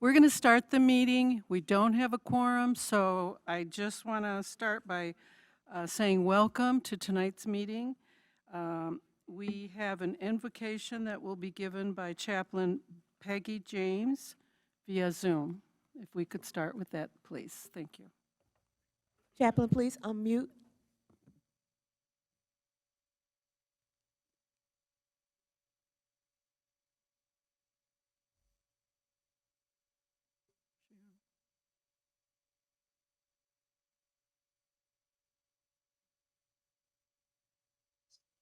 We're going to start the meeting. We don't have a quorum, so I just want to start by saying welcome to tonight's meeting. We have an invocation that will be given by Chaplain Peggy James via Zoom. If we could start with that, please. Thank you. Chaplain, please unmute.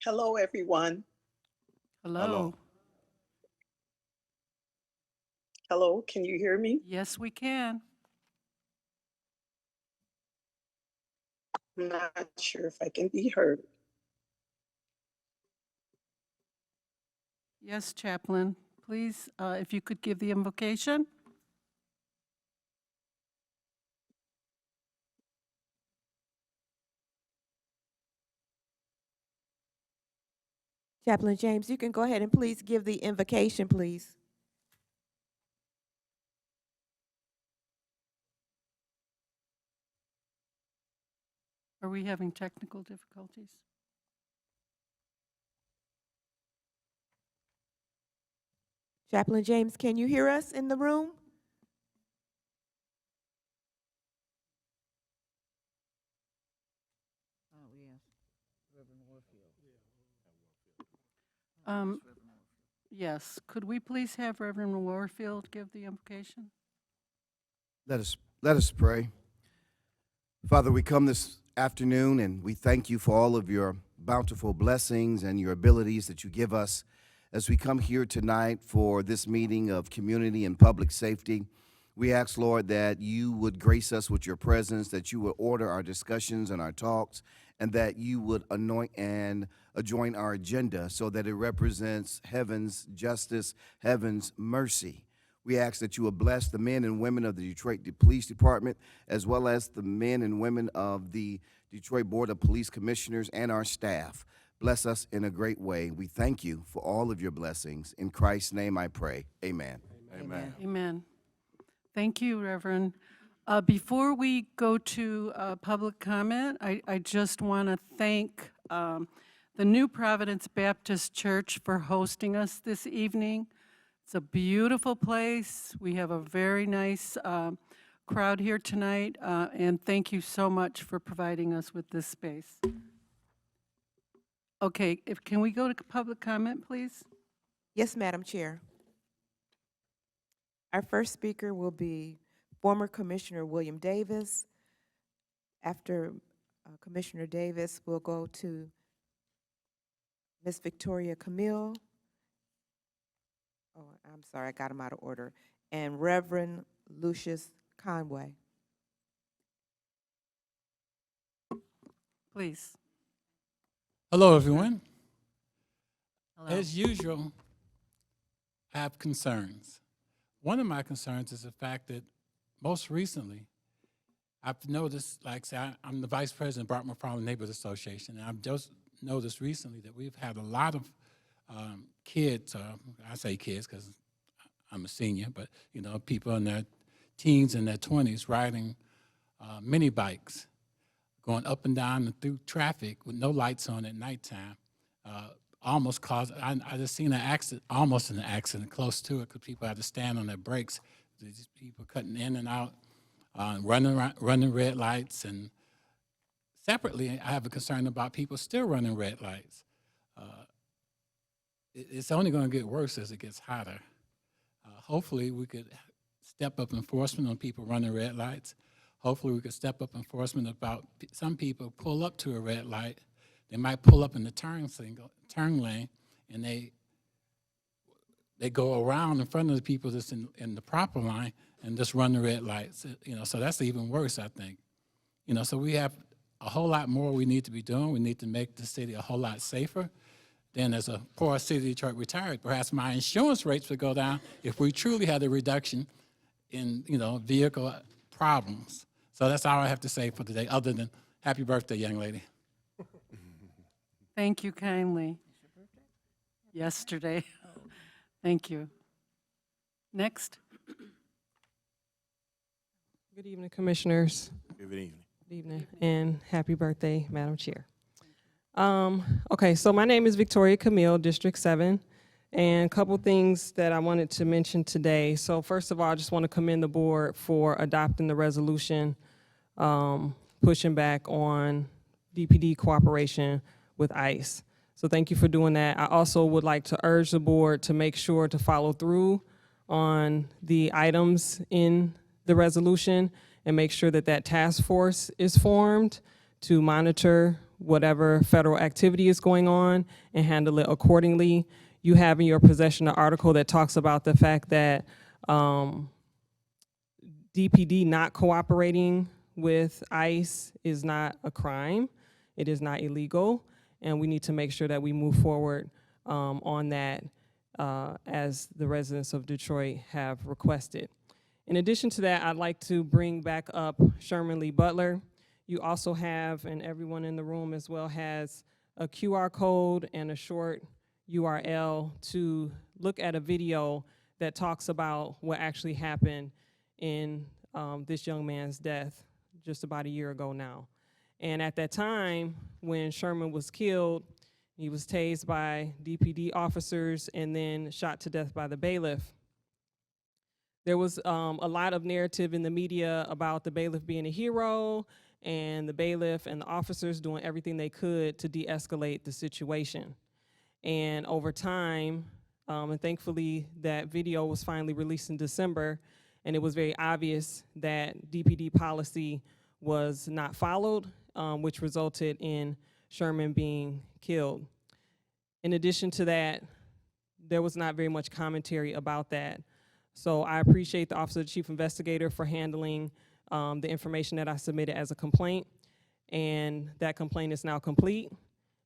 Hello, everyone. Hello. Hello, can you hear me? Yes, we can. I'm not sure if I can be heard. Yes, Chaplain. Please, if you could give the invocation. Chaplain James, you can go ahead and please give the invocation, please. Are we having technical difficulties? Chaplain James, can you hear us in the room? Yes. Could we please have Reverend Warfield give the invocation? Let us pray. Father, we come this afternoon and we thank you for all of your bountiful blessings and your abilities that you give us as we come here tonight for this meeting of community and public safety. We ask, Lord, that you would grace us with your presence, that you would order our discussions and our talks, and that you would anoint and adjoin our agenda so that it represents heaven's justice, heaven's mercy. We ask that you would bless the men and women of the Detroit Police Department, as well as the men and women of the Detroit Board of Police Commissioners and our staff. Bless us in a great way. We thank you for all of your blessings. In Christ's name I pray. Amen. Amen. Amen. Thank you, Reverend. Before we go to public comment, I just want to thank the New Providence Baptist Church for hosting us this evening. It's a beautiful place. We have a very nice crowd here tonight, and thank you so much for providing us with this space. Okay, can we go to public comment, please? Yes, Madam Chair. Our first speaker will be former Commissioner William Davis. After Commissioner Davis, we'll go to Ms. Victoria Camille. Oh, I'm sorry, I got him out of order. And Reverend Lucius Conway. Please. Hello, everyone. Hello. As usual, I have concerns. One of my concerns is the fact that most recently, I've noticed, like say, I'm the vice president of Barton McFarland Neighborhood Association, and I've just noticed recently that we've had a lot of kids, I say kids because I'm a senior, but you know, people in their teens and their 20s riding mini bikes, going up and down and through traffic with no lights on at nighttime. Almost caused, I just seen an accident, almost an accident close to it because people had to stand on their brakes. These people cutting in and out, running red lights. And separately, I have a concern about people still running red lights. It's only going to get worse as it gets hotter. Hopefully, we could step up enforcement on people running red lights. Hopefully, we could step up enforcement about some people pull up to a red light. They might pull up in the turn lane, and they go around in front of the people that's in the proper line and just run the red lights. You know, so that's even worse, I think. You know, so we have a whole lot more we need to be doing. We need to make the city a whole lot safer. Then as a poor city of Detroit retired, perhaps my insurance rates would go down if we truly had a reduction in, you know, vehicle problems. So that's all I have to say for today, other than happy birthday, young lady. Thank you kindly. Yesterday. Thank you. Next. Good evening, Commissioners. Good evening. Good evening, and happy birthday, Madam Chair. Okay, so my name is Victoria Camille, District 7, and a couple things that I wanted to mention today. So first of all, I just want to commend the board for adopting the resolution, pushing back on DPD cooperation with ICE. So thank you for doing that. I also would like to urge the board to make sure to follow through on the items in the resolution and make sure that that task force is formed to monitor whatever federal activity is going on and handle it accordingly. You have in your possession an article that talks about the fact that DPD not cooperating with ICE is not a crime. It is not illegal, and we need to make sure that we move forward on that as the residents of Detroit have requested. In addition to that, I'd like to bring back up Sherman Lee Butler. You also have, and everyone in the room as well has, a QR code and a short URL to look at a video that talks about what actually happened in this young man's death just about a year ago now. And at that time, when Sherman was killed, he was tased by DPD officers and then shot to death by the bailiff. There was a lot of narrative in the media about the bailiff being a hero and the bailiff and the officers doing everything they could to de-escalate the situation. And over time, and thankfully that video was finally released in December, and it was very obvious that DPD policy was not followed, which resulted in Sherman being killed. In addition to that, there was not very much commentary about that. So I appreciate the Office of the Chief Investigator for handling the information that I submitted as a complaint, and that complaint is now complete.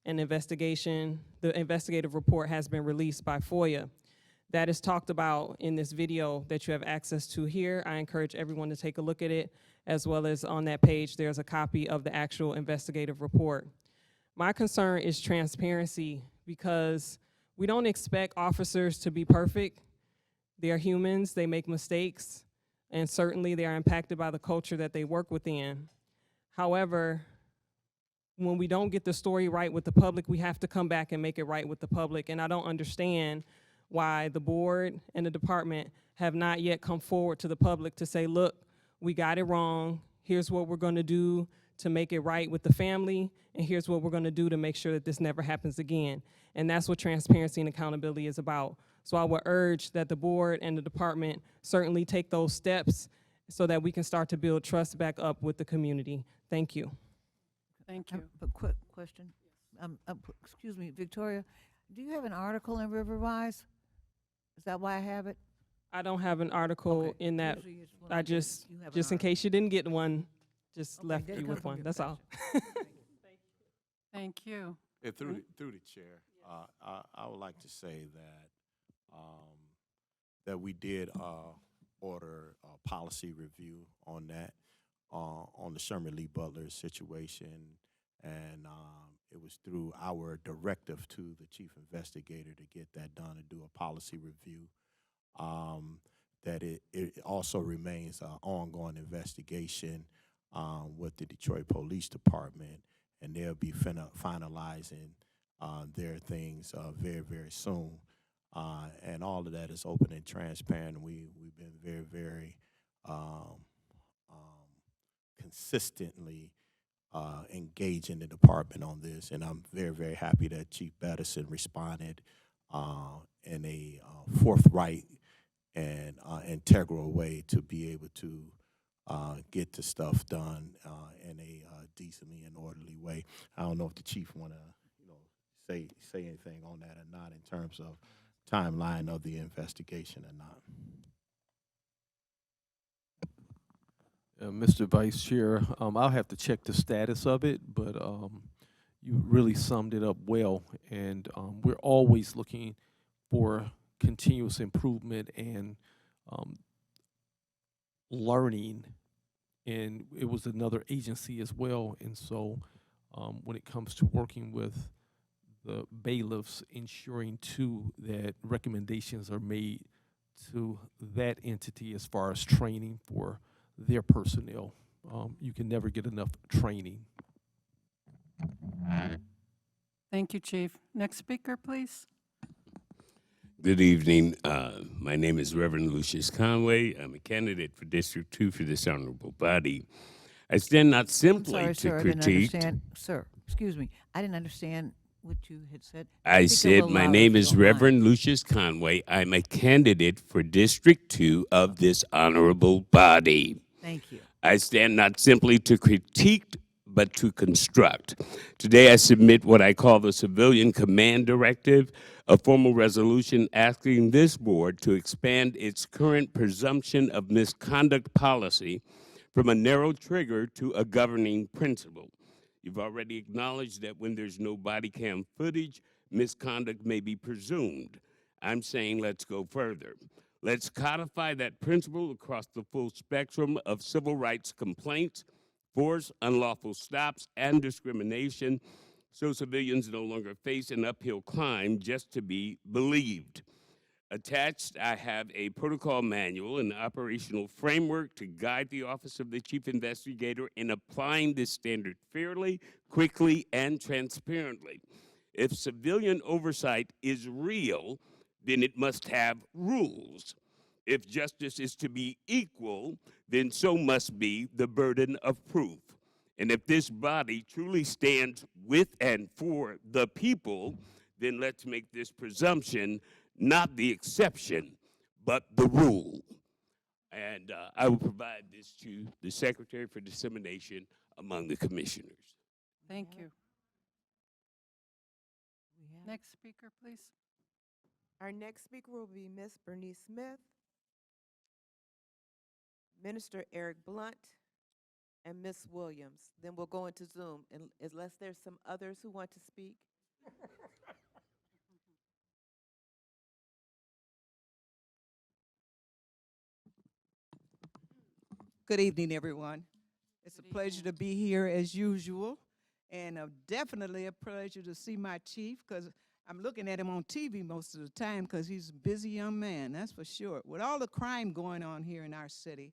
An investigation, the investigative report has been released by FOIA. That is talked about in this video that you have access to here. I encourage everyone to take a look at it, as well as on that page, there's a copy of the actual investigative report. My concern is transparency, because we don't expect officers to be perfect. They are humans, they make mistakes, and certainly they are impacted by the culture that they work within. However, when we don't get the story right with the public, we have to come back and make it right with the public. And I don't understand why the board and the department have not yet come forward to the public to say, look, we got it wrong. Here's what we're gonna do to make it right with the family, and here's what we're gonna do to make sure that this never happens again. And that's what transparency and accountability is about. So I would urge that the board and the department certainly take those steps so that we can start to build trust back up with the community. Thank you. Thank I you. have a quick question. Excuse me, Victoria, do you have an article in Riverwise? Is that why I have it? I don't have an article Okay. in that. Usually it's when I get- just you have an in article. case you didn't get one, just Okay, left that you comes with from one. your That's all. Thank you. Yeah, through the chair, I would like to say that that we did order a policy review on that, on the Sherman Lee Butler situation, and it was through our directive to the chief investigator to get that done and do a policy review. That it also remains an ongoing investigation with the Detroit Police Department, and they'll be finalizing their things very, very soon. And all of that is open and transparent. We've been very, very consistently engaging the department on this, and I'm very, very happy that Chief Bettison responded in a forthright and integral way to be able to get the stuff done in a decently and orderly way. I don't know if the chief want to say anything on that or not in terms of timeline of the investigation or not. Mr. Vice Chair, I'll have to check the status of it, but you really summed it up well. And we're always looking for continuous improvement and learning. And it was another agency as well. And so when it comes to working with the bailiffs, ensuring too that recommendations are made to that entity as far as training for their personnel. You can never get enough training. Thank you, Chief. Next speaker, please. Good evening. My name is Reverend Lucius Conway. I'm a candidate for District 2 for this honorable body. I stand not I'm simply sorry, to sir, I didn't critique. understand. Sir, excuse me, I didn't understand what you had said. I Speak a said little my louder, name if you is don't mind. Reverend Lucius Conway. I'm a candidate for District 2 of this honorable body. Thank you. I stand not simply to critique, but to construct. Today I submit what I call the Civilian Command Directive, a formal resolution asking this board to expand its current presumption of misconduct policy from a narrow trigger to a governing principle. You've already acknowledged that when there's no body cam footage, misconduct may be presumed. I'm saying let's go further. Let's codify that principle across the full spectrum of civil rights complaints, force, unlawful stops, and discrimination, so civilians no longer face an uphill climb just to be believed. Attached, I have a protocol manual and operational framework to guide the Office of the Chief Investigator in applying this standard fairly, quickly, and transparently. If civilian oversight is real, then it must have rules. If justice is to be equal, then so must be the burden of proof. And if this body truly stands with and for the people, then let's make this presumption not the exception, but the rule. And I will provide this to the Secretary for dissemination among the commissioners. Thank you. We have- Next speaker, please. Our next speaker will be Miss Bernice Smith, Minister Eric Blunt, and Miss Williams. Then we'll go into Zoom, and unless there's some others who want to speak. Good evening, everyone. It's a pleasure to be here as usual, and definitely a pleasure to see my chief, because I'm looking at him on TV most of the time because he's a busy young man, that's for sure. With all the crime going on here in our city,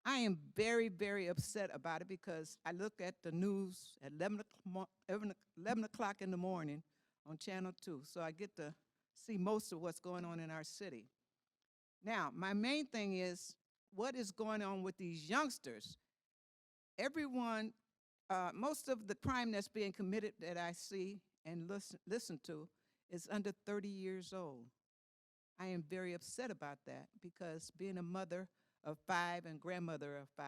I am very, very upset about it because I look at the news at 11 o'clock in the morning on Channel 2, so I get to see most of what's going on in our city. Now, my main thing is, what is going on with these youngsters? Everyone, most of the crime that's being committed that I see and listen to is under 30 years old. I am very upset about that because being a mother of 5 and grandmother of 5,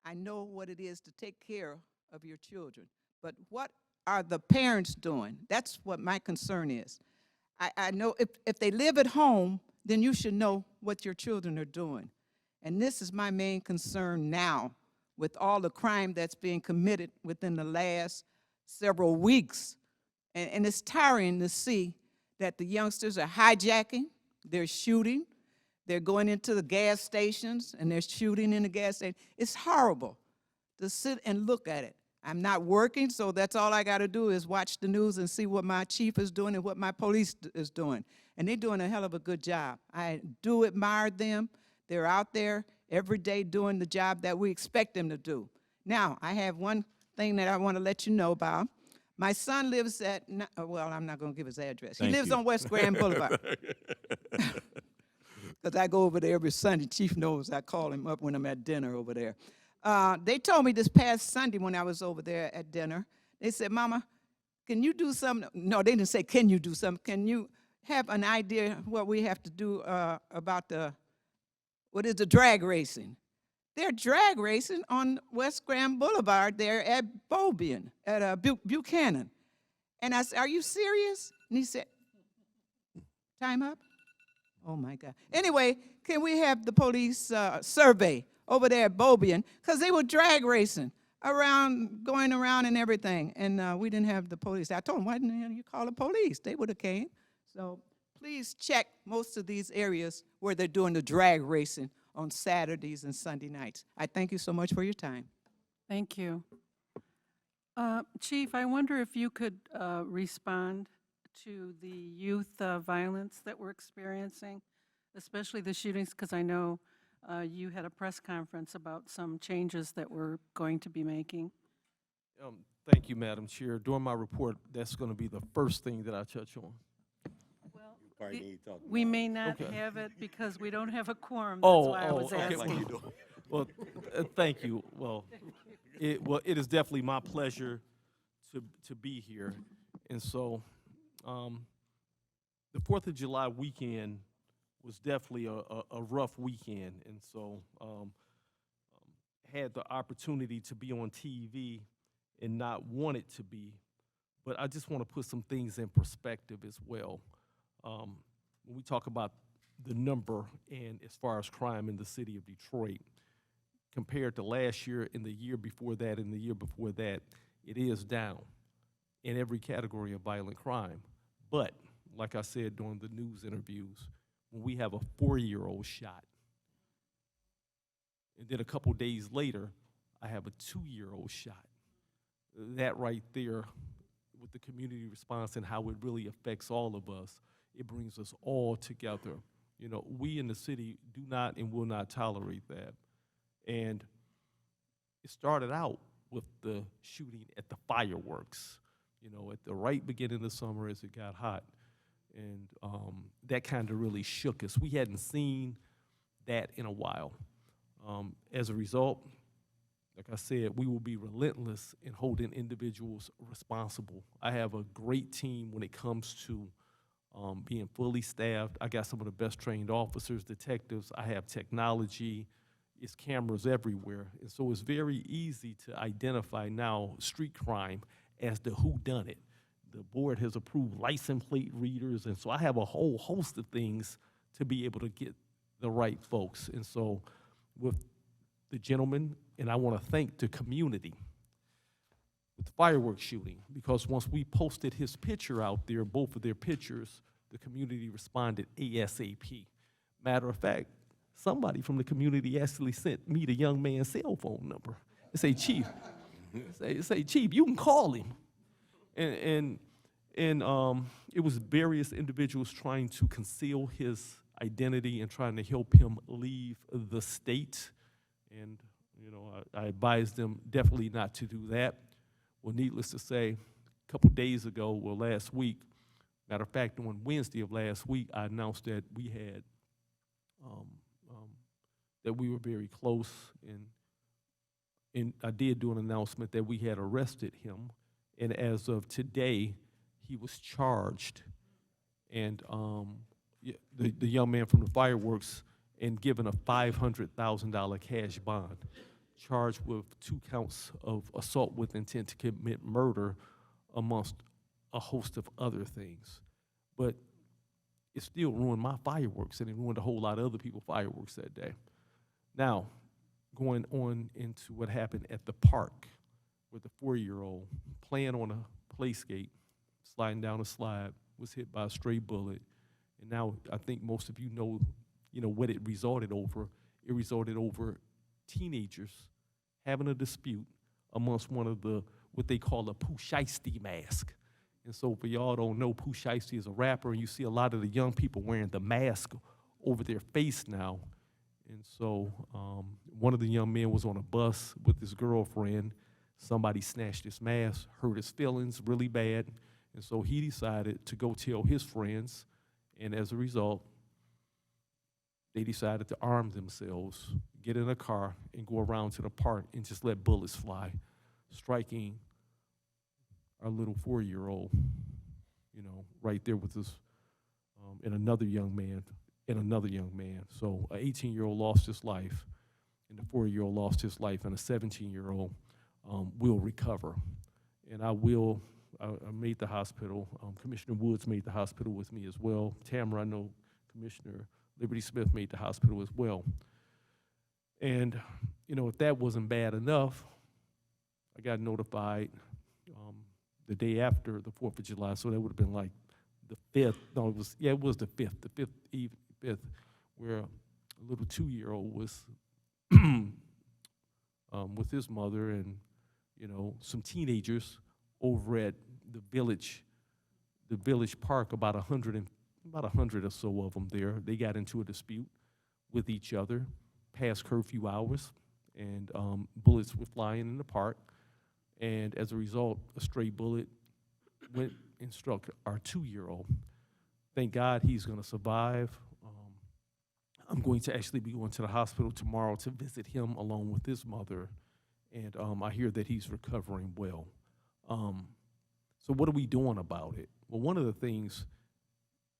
I know what it is to take care of your children. But what are the parents doing? That's what my concern is. I know if they live at home, then you should know what your children are doing. And this is my main concern now with all the crime that's being committed within the last several weeks. And it's tiring to see that the youngsters are hijacking, they're shooting, they're going into the gas stations and they're shooting in the gas station. It's horrible to sit and look at it. I'm not working, so that's all I got to do is watch the news and see what my chief is doing and what my police is doing. And they're doing a hell of a good job. I do admire them. They're out there every day doing the job that we expect them to do. Now, I have one thing that I want to let you know about. My son lives at, well, I'm not going to give his address. He lives on West Grand Boulevard. Because I go over there every Sunday. Chief knows I call him up when I'm at dinner over there. They told me this past Sunday when I was over there at dinner, they said, Mama, can you do something? No, they didn't say, can you do something? Can you have an idea what we have to do about the drag racing? They're drag racing on West Grand Boulevard there at Beaubien, at Buchanan. And I said, are you serious? And he said, time up? Oh, my God. Anyway, can we have the police survey over there at Beaubien? Because they were drag racing around, going around and everything. And we didn't have the police. I told them, why didn't you call the police? They would have came. So please check most of these areas where they're doing the drag racing on Saturdays and Sunday nights. I thank you so much for your time. Thank you. Chief, I wonder if you could respond to the youth violence that we're experiencing, especially the shootings, because I know you had a press conference about some changes that we're going to be making. Thank you, Madam Chair. During my report, that's going to be the first thing that I touch on. We may not Okay. have it because we don't have a quorum. That's why I was okay. asking. Well, thank you. Well, it is definitely my pleasure to be here. And so, the 4th of July weekend was definitely a rough weekend. And so, had the opportunity to be on TV and not want it to be. But I just want to put some things in perspective as well. When we talk about the number and as far as crime in the city of Detroit, compared to last year and the year before that and the year before that, it is down in every category of violent crime. But, like I said during the news interviews, when we have a 4-year-old shot, and then a couple days later, I have a 2-year-old shot, that right there, with the community response and how it really affects all of us, it brings us all together. You know, we in the city do not and will not tolerate that. And it started out with the shooting at the fireworks, you know, at the right beginning of the summer as it got hot. And that kind of really shook us. We hadn't seen that in a while. As a result, like I said, we will be relentless in holding individuals responsible. I have a great team when it comes to being fully staffed. I got some of the best trained officers, detectives. I have technology. It's cameras everywhere. And so it's very easy to identify now street crime as the whodunit. The board has approved license plate readers, and so I have a whole host of things to be able to get the right folks. And so with the gentleman, and I want to thank the community with the fireworks shooting, because once we posted his picture out there, both of their pictures, the community responded ASAP. Matter of fact, somebody from the community actually sent me the young man's cell phone number. They say, Chief, say, Chief, you can call him. And it was various individuals trying to conceal his identity and trying to help him leave the state. And, you know, I advised them definitely not to do that. Well, needless to say, a couple days ago, well, last week, matter of fact, on Wednesday of last week, I announced that we had, that we were very close, and I did do an announcement that we had arrested him. And as of today, he was charged, and the young man from the fireworks, and given a $500,000 cash bond, charged with 2 counts of assault with intent to commit murder, amongst a host of other things. But it still ruined my fireworks, and it ruined a whole lot of other people's fireworks that day. Now, going on into what happened at the park, with the 4-year-old playing on a play skate, sliding down a slide, was hit by a stray bullet. And now I think most of you know what it resulted over. It resulted over teenagers having a dispute amongst one of the, what they call a Pooh Shiesty mask. And so for y'all don't know, Pooh Shiesty is a rapper, and you see a lot of the young people wearing the mask over their face now. And so one of the young men was on a bus with his girlfriend. Somebody snatched his mask, hurt his feelings really bad, and so he decided to go tell his friends, and as a result, they decided to arm themselves, get in a car, and go around to the park and just let bullets fly, striking our little 4-year-old, you know, right there with us, and another young man, So an 18-year-old lost his life, and the 4-year-old lost his life, and a 17-year-old will recover. And I made the hospital. Commissioner Woods made the hospital with me as well. Tamara, I know Commissioner Liberty Smith made the hospital as well. And, you know, if that wasn't bad enough, I got notified the day after the 4th of July, so that would have been like the 5th. No, it was the 5th, the 5th, where a little 2-year-old was with his mother and, you know, some teenagers over at the village park, about 100 or so of them there. They got into a dispute with each other, past curfew hours, and bullets were flying in the park. And as a result, a stray bullet went and struck our 2-year-old. Thank God he's going to survive. I'm going to actually be going to the hospital tomorrow to visit him along with his mother, and I hear that he's recovering well. So what are we doing about it? Well, one of the things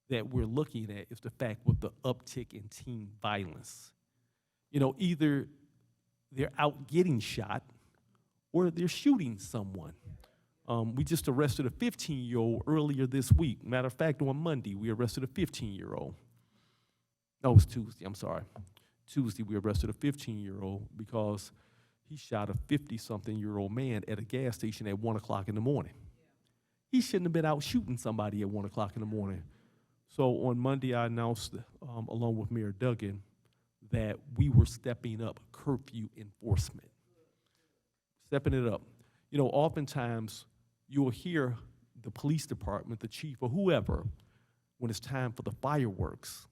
that we're looking at is the fact with the uptick in teen violence. You know, either they're out getting shot or they're shooting someone. We just arrested a 15-year-old earlier this week. Matter of fact, on Monday, we arrested a 15-year-old. No, it was Tuesday, I'm sorry. Tuesday, we arrested a 15-year-old because he shot a 50-something-year-old man at a gas station at 1 o'clock in the morning. He shouldn't have been out shooting somebody at 1 o'clock in the morning. So on Monday, I announced, along with Mayor Duggan, that we were stepping up curfew enforcement. Stepping it up. You know, oftentimes, you'll hear the police department, the chief, or whoever, when it's time for the fireworks,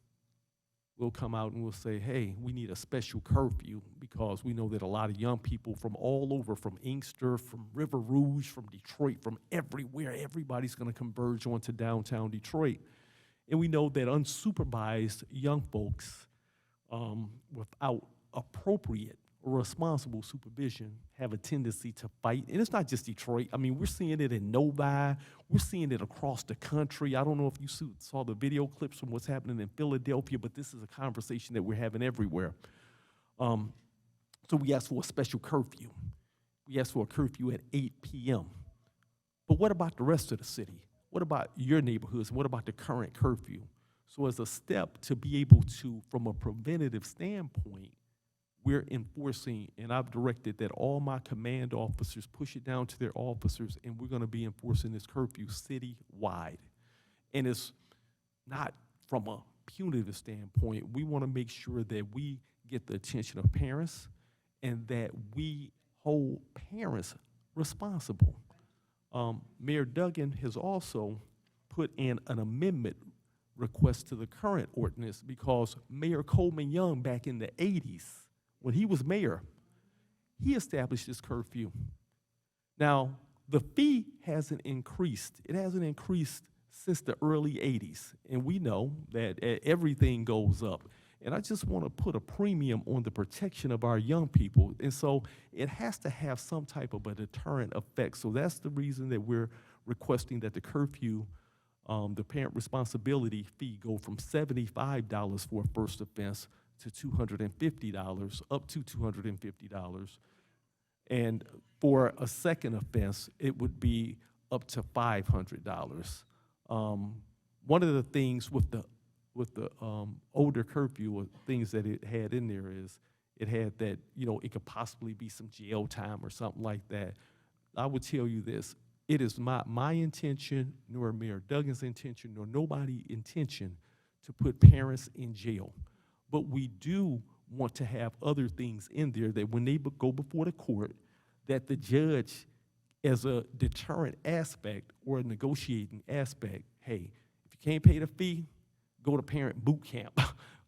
we'll come out and we'll say, hey, we need a special curfew because we know that a lot of young people from all over, from Inkster, from River Rouge, from Detroit, from everywhere, everybody's going to converge onto downtown Detroit. And we know that unsupervised young folks without appropriate or responsible supervision have a tendency to fight. And it's not just Detroit. I mean, we're seeing it in Novi. We're seeing it across the country. I don't know if you saw the video clips from what's happening in Philadelphia, but this is a conversation that we're having everywhere. So we asked for a special curfew. We asked for a curfew at 8 p.m. But what about the rest of the city? What about your neighborhoods? And what about the current curfew? So as a step to be able to, from a preventative standpoint, we're enforcing, and I've directed that all my command officers push it down to their officers, and we're going to be enforcing this curfew citywide. And it's not from a punitive standpoint. We want to make sure that we get the attention of parents and that we hold parents responsible. Mayor Duggan has also put in an amendment request to the current ordinance because Mayor Coleman Young back in the 80s, when he was mayor, he established this curfew. Now, the fee hasn't increased. It hasn't increased since the early 80s, and we know that everything goes up. And I just want to put a premium on the protection of our young people, and so it has to have some type of a deterrent effect. So that's the reason that we're requesting that the curfew, the parent responsibility fee go from $75 for a first offense to $250, up to $250. And for a second offense, it would be up to $500. One of the things with the older curfew, or things that it had in there, is it had that, you know, it could possibly be some jail time or something like that. I would tell you this, it is not my intention, nor Mayor Duggan's intention, nor nobody's intention to put parents in jail. But we do want to have other things in there that when they go before the court, that the judge, as a deterrent aspect or a negotiating aspect, hey, if you can't pay the fee, go to parent boot camp,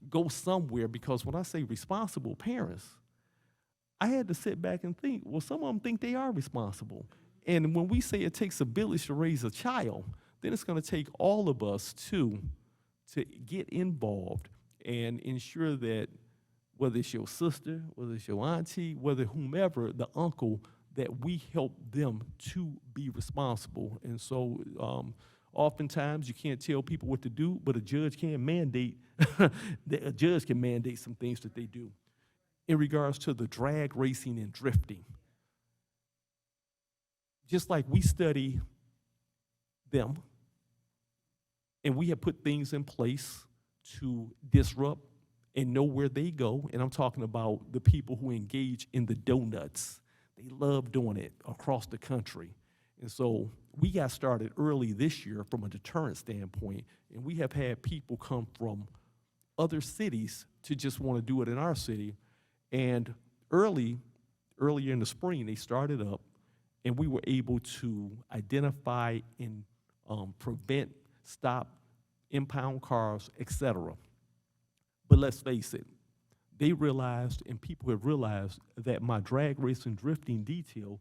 go somewhere, because when I say responsible parents, I had to sit back and think, well, some of them think they are responsible. And when we say it takes a village to raise a child, then it's going to take all of us to get involved and ensure that whether it's your sister, whether it's your auntie, whether whomever, the uncle, that we help them to be responsible. And so oftentimes you can't tell people what to do, but a judge can mandate, a judge can mandate some things that they do. In regards to the drag racing and drifting, just like we study them, and we have put things in place to disrupt and know where they go, and I'm talking about the people who engage in the donuts. They love doing it across the country. And so we got started early this year from a deterrent standpoint, and we have had people come from other cities to just want to do it in our city. And earlier in the spring, they started up, and we were able to identify and prevent, stop, impound cars, etc. But let's face it, they realized, and people have realized, that my drag racing drifting detail,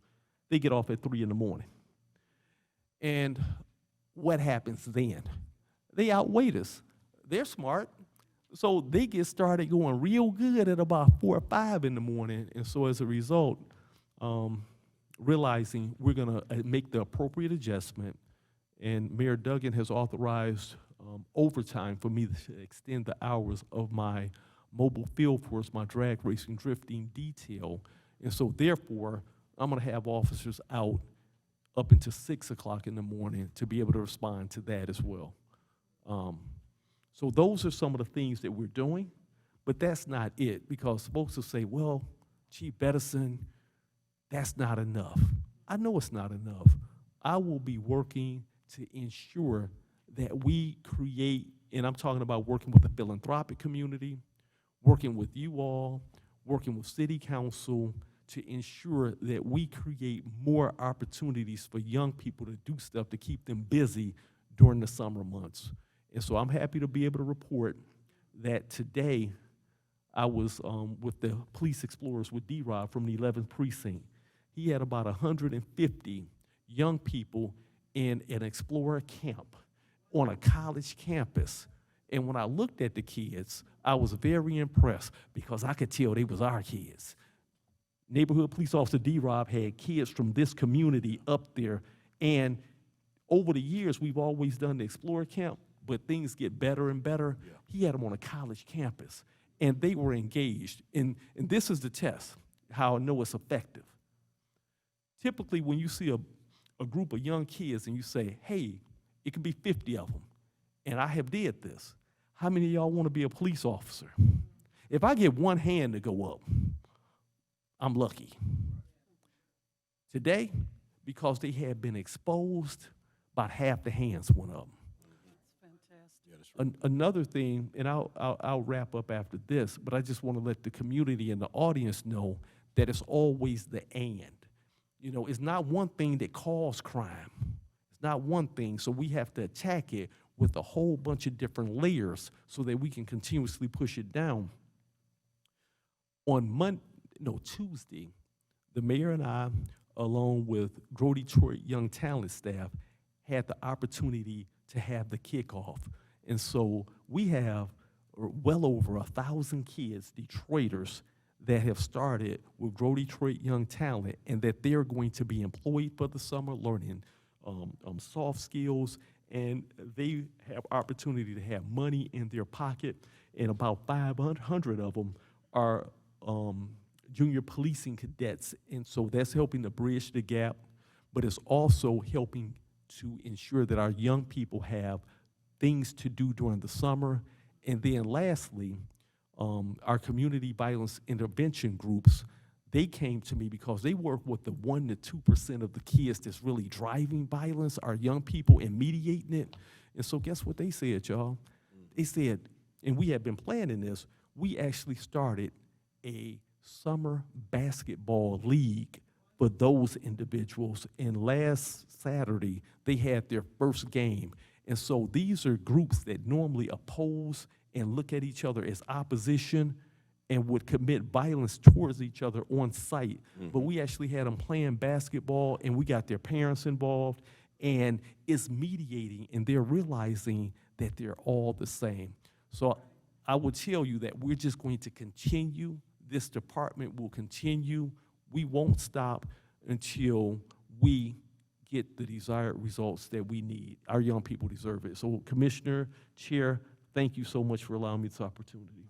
they get off at 3 in the morning. And what happens then? They outweigh us. They're smart. So they get started going real good at about 4 or 5 in the morning. And so as a result, realizing we're gonna make the appropriate adjustment, and Mayor Duggan has authorized overtime for me to extend the hours of my mobile field force, my drag racing drifting detail. And so therefore, I'm gonna have officers out up until 6 o'clock in the morning to be able to respond to that as well. So those are some of the things that we're doing, but that's not it, because folks will say, well, Chief Bettison, that's not enough. I know it's not enough. I will be working to ensure that we create, and I'm talking about working with the philanthropic community, working with you all, working with City Council, to ensure that we create more opportunities for young people to do stuff to keep them busy during the summer months. And so I'm happy to be able to report that today I was with the Police Explorers with D-Rob from the 11th Precinct. He had about 150 young people in an Explorer camp on a college campus. And when I looked at the kids, I was very impressed because I could tell they was our kids. Neighborhood Police Officer D-Rob had kids from this community up there. And over the years, we've always done the Explorer camp, but things get better and better. Yeah. He had them on a college campus, and they were engaged. And this is the test, how I know it's effective. Typically, when you see a group of young kids and you say, hey, it could be 50 of them, and I have did this, how many of y'all want to be a police officer? If I get one hand to go up, I'm lucky. Today, because they had been exposed, about half the hands went up. Another thing, and I'll wrap up after this, but I just want to let the community and the audience know that it's always the and. You know, it's not one thing that caused crime. It's not one thing, so we have to attack it with a whole bunch of different layers so that we can continuously push it down. On Tuesday, the mayor and I, along with Grow Detroit Young Talent staff, had the opportunity to have the kickoff. And so we have well over 1,000 kids, Detroiters, that have started with Grow Detroit Young Talent, and that they're going to be employed for the summer, learning soft skills, and they have opportunity to have money in their pocket, and about 500 of them are junior policing cadets, and so that's helping to bridge the gap, but it's also helping to ensure that our young people have things to do during the summer. And then lastly, our community violence intervention groups, they came to me because they work with the 1% to 2% of the kids that's really driving violence, our young people, and mediating it. And so guess what they said, y'all? They said, and we had been planning this, we actually started a summer basketball league for those individuals. And last Saturday, they had their first game. And so these are groups that normally oppose and look at each other as opposition and would commit violence towards each other on site. But we actually had them playing basketball, and we got their parents involved, and it's mediating, and they're realizing that they're all the same. So I would tell you that we're just going to continue. This department will continue. We won't stop until we get the desired results that we need. Our young people deserve it. So Commissioner, Chair, thank you so much for allowing me this opportunity.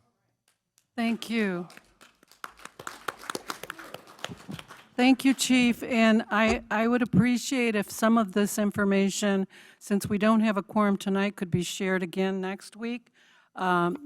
Thank you. Thank you, Chief. And I would appreciate if some of this information, since we don't have a quorum tonight, could be shared again next week.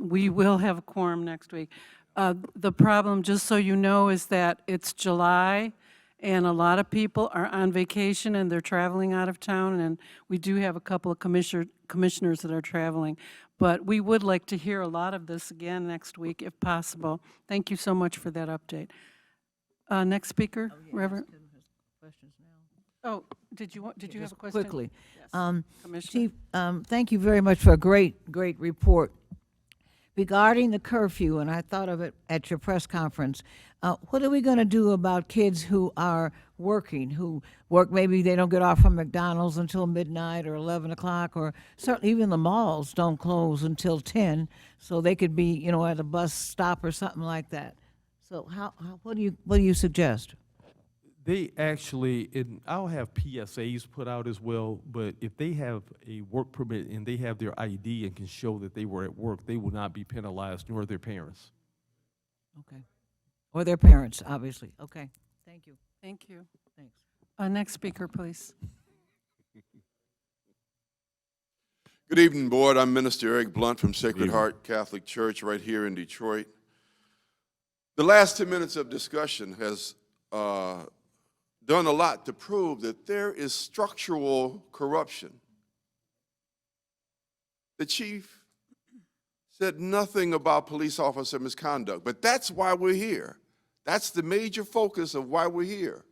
We will have a quorum next week. The problem, just so you know, is that it's July, and a lot of people are on vacation and they're traveling out of town, and we do have a couple of commissioners that are traveling. But we would like to hear a lot of this again next week, if possible. Thank you so much for that update. Next speaker, Reverend. Questions now. Oh, did you have a question? Quickly. Yes. Commissioner. Chief, thank you very much for a great report. regarding the curfew, and I thought of it at your press conference, what are we going to do about kids who are working, who work, maybe they don't get off from McDonald's until midnight or 11 o'clock, or certainly even the malls don't close until 10, so they could be, you know, at a bus stop or something like that. So what do you suggest? They actually, and I'll have PSAs put out as well, but if they have a work permit and they have their ID and can show that they were at work, they will not be penalized, nor their parents. Okay. Or their parents, obviously. Okay. Thank you. Thank you. Thanks. Next speaker, please. Good evening, Board. I'm Minister Eric Blunt from Sacred Heart Catholic Church right here in Detroit. The last 10 minutes of discussion has done a lot to prove that there is structural corruption. The chief said nothing about police officer misconduct, but that's why we're here. That's the major focus of why we're here.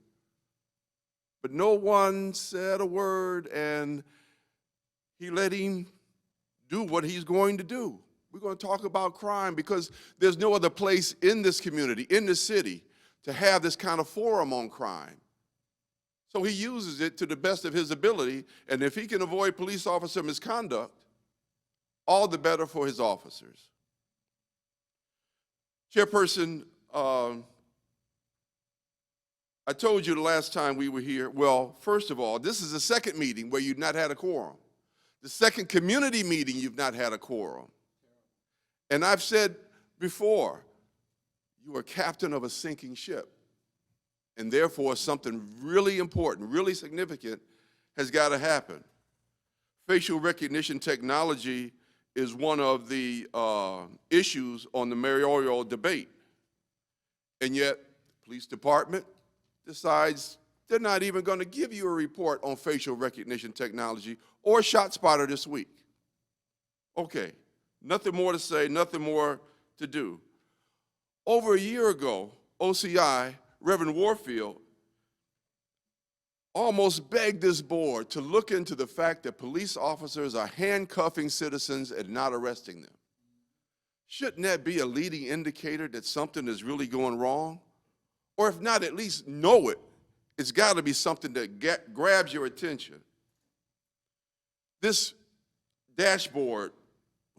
But no one said a word, and he let him do what he's going to do. We're going to talk about crime because there's no other place in this community, in this city, to have this kind of forum on crime. So he uses it to the best of his ability, and if he can avoid police officer misconduct, all the better for his officers. Chairperson, I told you the last time we were here, well, first of all, this is the second meeting where you've not had a quorum. The second community meeting you've not had a quorum. And I've said before, you are captain of a sinking ship. And therefore, something really important, really significant has got to happen. Facial recognition technology is one of the issues on the mayoral debate. And yet, the police department decides they're not even going to give you a report on facial recognition technology or ShotSpotter this week. Okay, nothing more to say, nothing more to do. Over a year ago, OCI, Reverend Warfield, almost begged this board to look into the fact that police officers are handcuffing citizens and not arresting them. Shouldn't that be a leading indicator that something is really going wrong? Or if not, at least know it. It's got to be something that grabs your attention. This dashboard,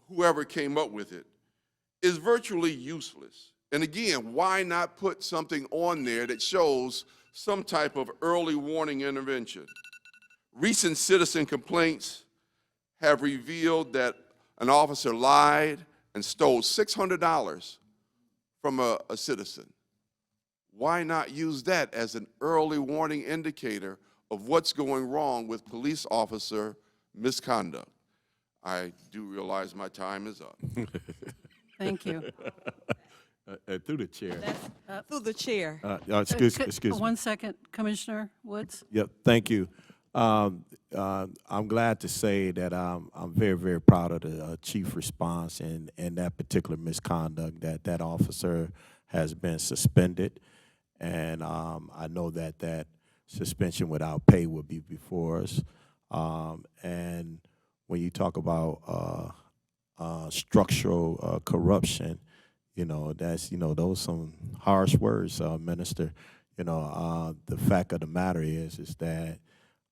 whoever came up with it, is virtually useless. And again, why not put something on there that shows some type of early warning intervention? Recent citizen complaints have revealed that an officer lied and stole $600 from a citizen. Why not use that as an early warning indicator of what's going wrong with police officer misconduct? I do realize my time is up. Thank you. Through the chair. Through the chair. Excuse me. 1 second, Commissioner Woods. Yep, thank you. I'm glad to say that I'm very, very proud of the chief response and that particular misconduct, that officer has been suspended. And I know that suspension without pay will be before us. And when you talk about structural corruption, that's, those some harsh words, Minister. The fact of the matter is that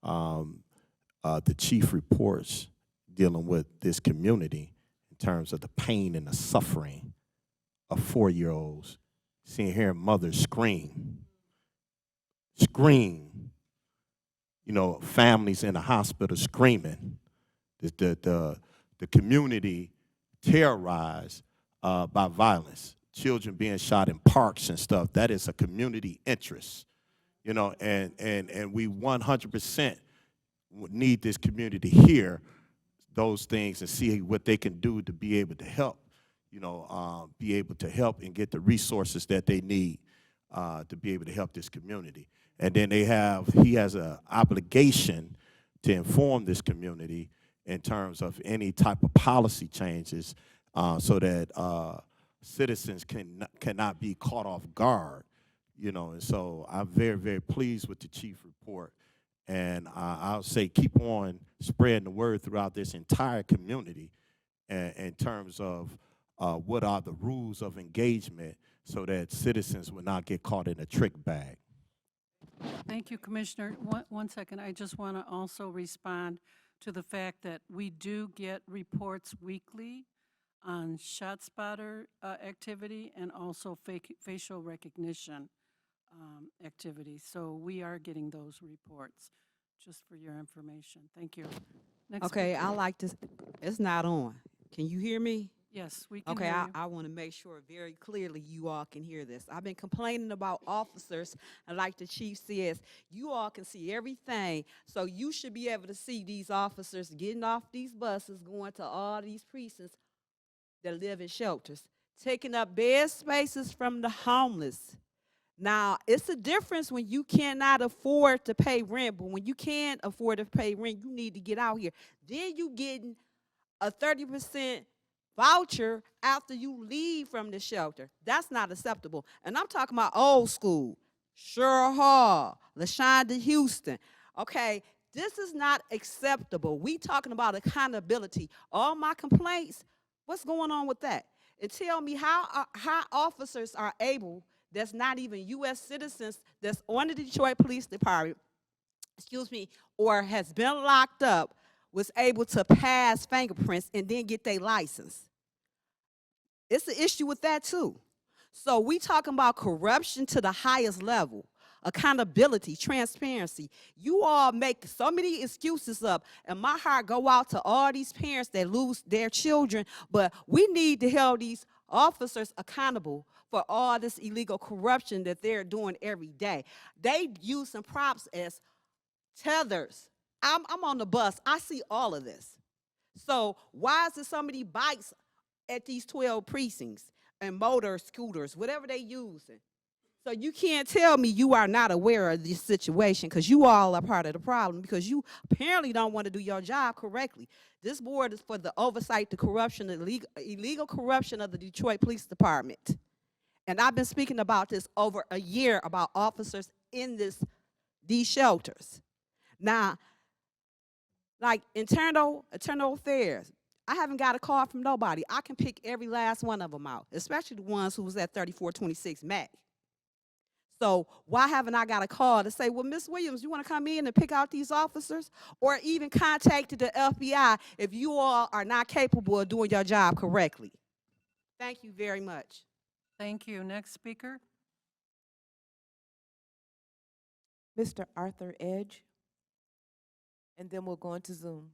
the chief reports dealing with this community in terms of the pain and the suffering of 4-year-olds, hearing mothers scream, families in the hospital screaming, the community terrorized by violence, children being shot in parks and stuff. That is a community interest, and we 100% need this community to hear those things and see what they can do to be able to help, and get the resources that they need to be able to help this community. And then he has an obligation to inform this community in terms of any type of policy changes so that citizens cannot be caught off guard, And so I'm very, very pleased with the chief report. And I'll say keep on spreading the word throughout this entire community in terms of what are the rules of engagement so that citizens will not get caught in a trick bag. Thank you, Commissioner. One second. I just want to also respond to the fact that we do get reports weekly on shot spotter activity and also facial recognition activity. So we are getting those reports, just for your information. Thank you. Next Okay, speaker. I like to, it's not on. Can you hear me? Yes, we can Okay, hear you. I want to make sure very clearly you all can hear this. I've been complaining about officers, and like the chief says, you all can see everything, so you should be able to see these officers getting off these buses, going to all these precincts that live in shelters, taking up bed spaces from the homeless. Now, it's a difference when you cannot afford to pay rent, but when you can afford to pay rent, you need to get out here. Then you getting a 30% voucher after you leave from the shelter. That's not acceptable. And I'm talking about old school, Cheryl Hall, LaShonda Houston. Okay, this is not acceptable. We talking about accountability. All my complaints, what's going on with that? And tell me how officers are able, that's not even U.S. citizens, that's on the Detroit Police Department, or has been locked up, was able to pass fingerprints and then get their license. It's an issue with that too. So we talking about corruption to the highest level, accountability, transparency. You all make so many excuses up, and my heart go out to all these parents that lose their children, but we need to hold these officers accountable for all this illegal corruption that they're doing every day. They use some props as tethers. I'm on the bus. I see all of this. So why is there so many bikes at these 12 precincts and motor scooters, whatever they using? So you can't tell me you are not aware of this situation, because you all are part of the problem, because you apparently don't want to do your job correctly. This board is for the oversight, the corruption, the illegal corruption of the Detroit Police Department. And I've been speaking about this over a year, about officers in these shelters. Now, like internal affairs, I haven't got a call from nobody. I can pick every last one of them out, especially the ones who was at 3426 Mac. So why haven't I got a call to say, well, Ms. Williams, you want to come in and pick out these officers? Or even contacted the FBI if you all are not capable of doing your job correctly? Thank you very much. Thank you. Next speaker. Mr. Arthur Edge, and then we'll go into Zoom.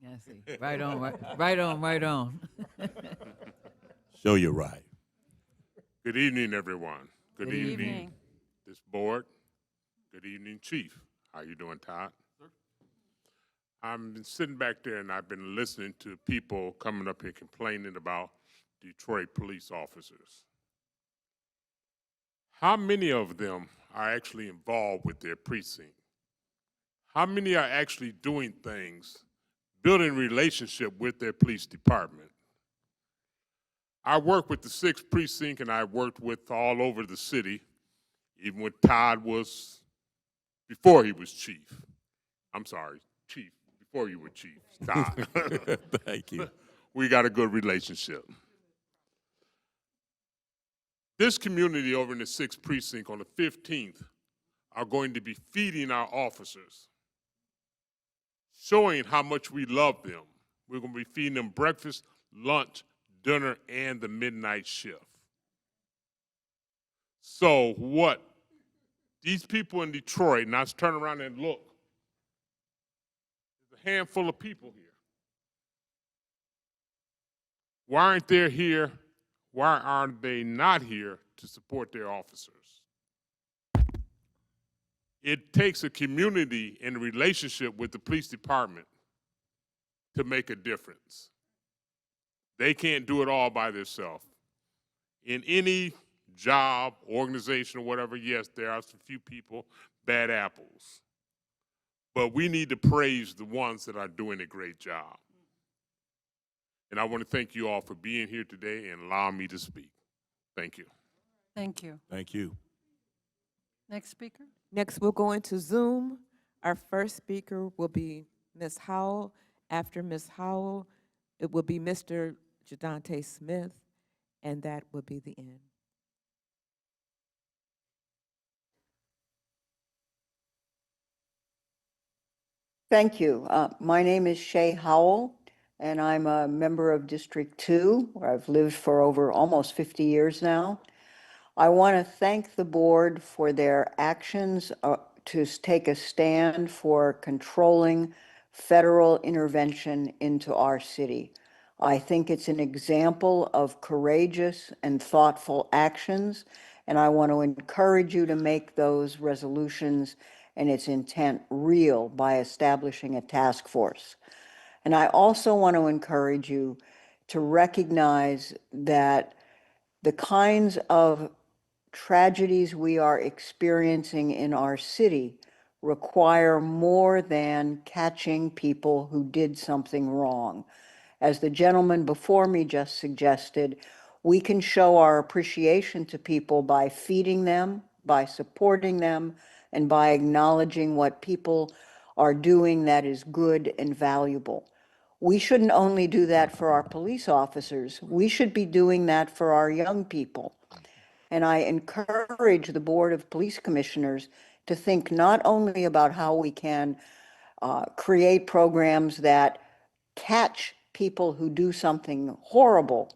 Yeah, see, right on, right on, right on. Show you right. Good evening, everyone. Good evening. This board. Good evening, Chief. How you doing, Todd? I've been sitting back there and I've been listening to people coming up here complaining about Detroit police officers. How many of them are actually involved with their precinct? How many are actually doing things, building relationship with their police department? I work with the 6th precinct, and I worked with all over the city, even when Todd was, before he was chief. I'm sorry, chief, before you were chief, Todd. Thank you. We got a good relationship. This community over in the 6th precinct on the 15th are going to be feeding our officers, showing how much we love them. We're going to be feeding them breakfast, lunch, dinner, and the midnight shift. So what these people in Detroit, and let's turn around and look, there's a handful of people here. Why aren't they here? Why aren't they not here to support their officers? It takes a community and a relationship with the police department to make a difference. They can't do it all by themselves. In any job, organization, or whatever, yes, there are some few people, bad apples. But we need to praise the ones that are doing a great job. And I want to thank you all for being here today and allowing me to speak. Thank you. Thank you. Thank you. Next speaker? Next, we'll go into Zoom. Our first speaker will be Ms. Howell. After Ms. Howell, it will be Mr. Jadante Smith, and that will be the end. Thank you. My name is Shay Howell, and I'm a member of District 2, where I've lived for over almost 50 years now. I want to thank the board for their actions to take a stand for controlling federal intervention into our city. I think it's an example of courageous and thoughtful actions, and I want to encourage you to make those resolutions and its intent real by establishing a task force. And I also want to encourage you to recognize that the kinds of tragedies we are experiencing in our city require more than catching people who did something wrong. As the gentleman before me just suggested, we can show our appreciation to people by feeding them, by supporting them, and by acknowledging what people are doing that is good and valuable. We shouldn't only do that for our police officers, we should be doing that for our young people. And I encourage the Board of Police Commissioners to think not only about how we can create programs that catch people who do something horrible,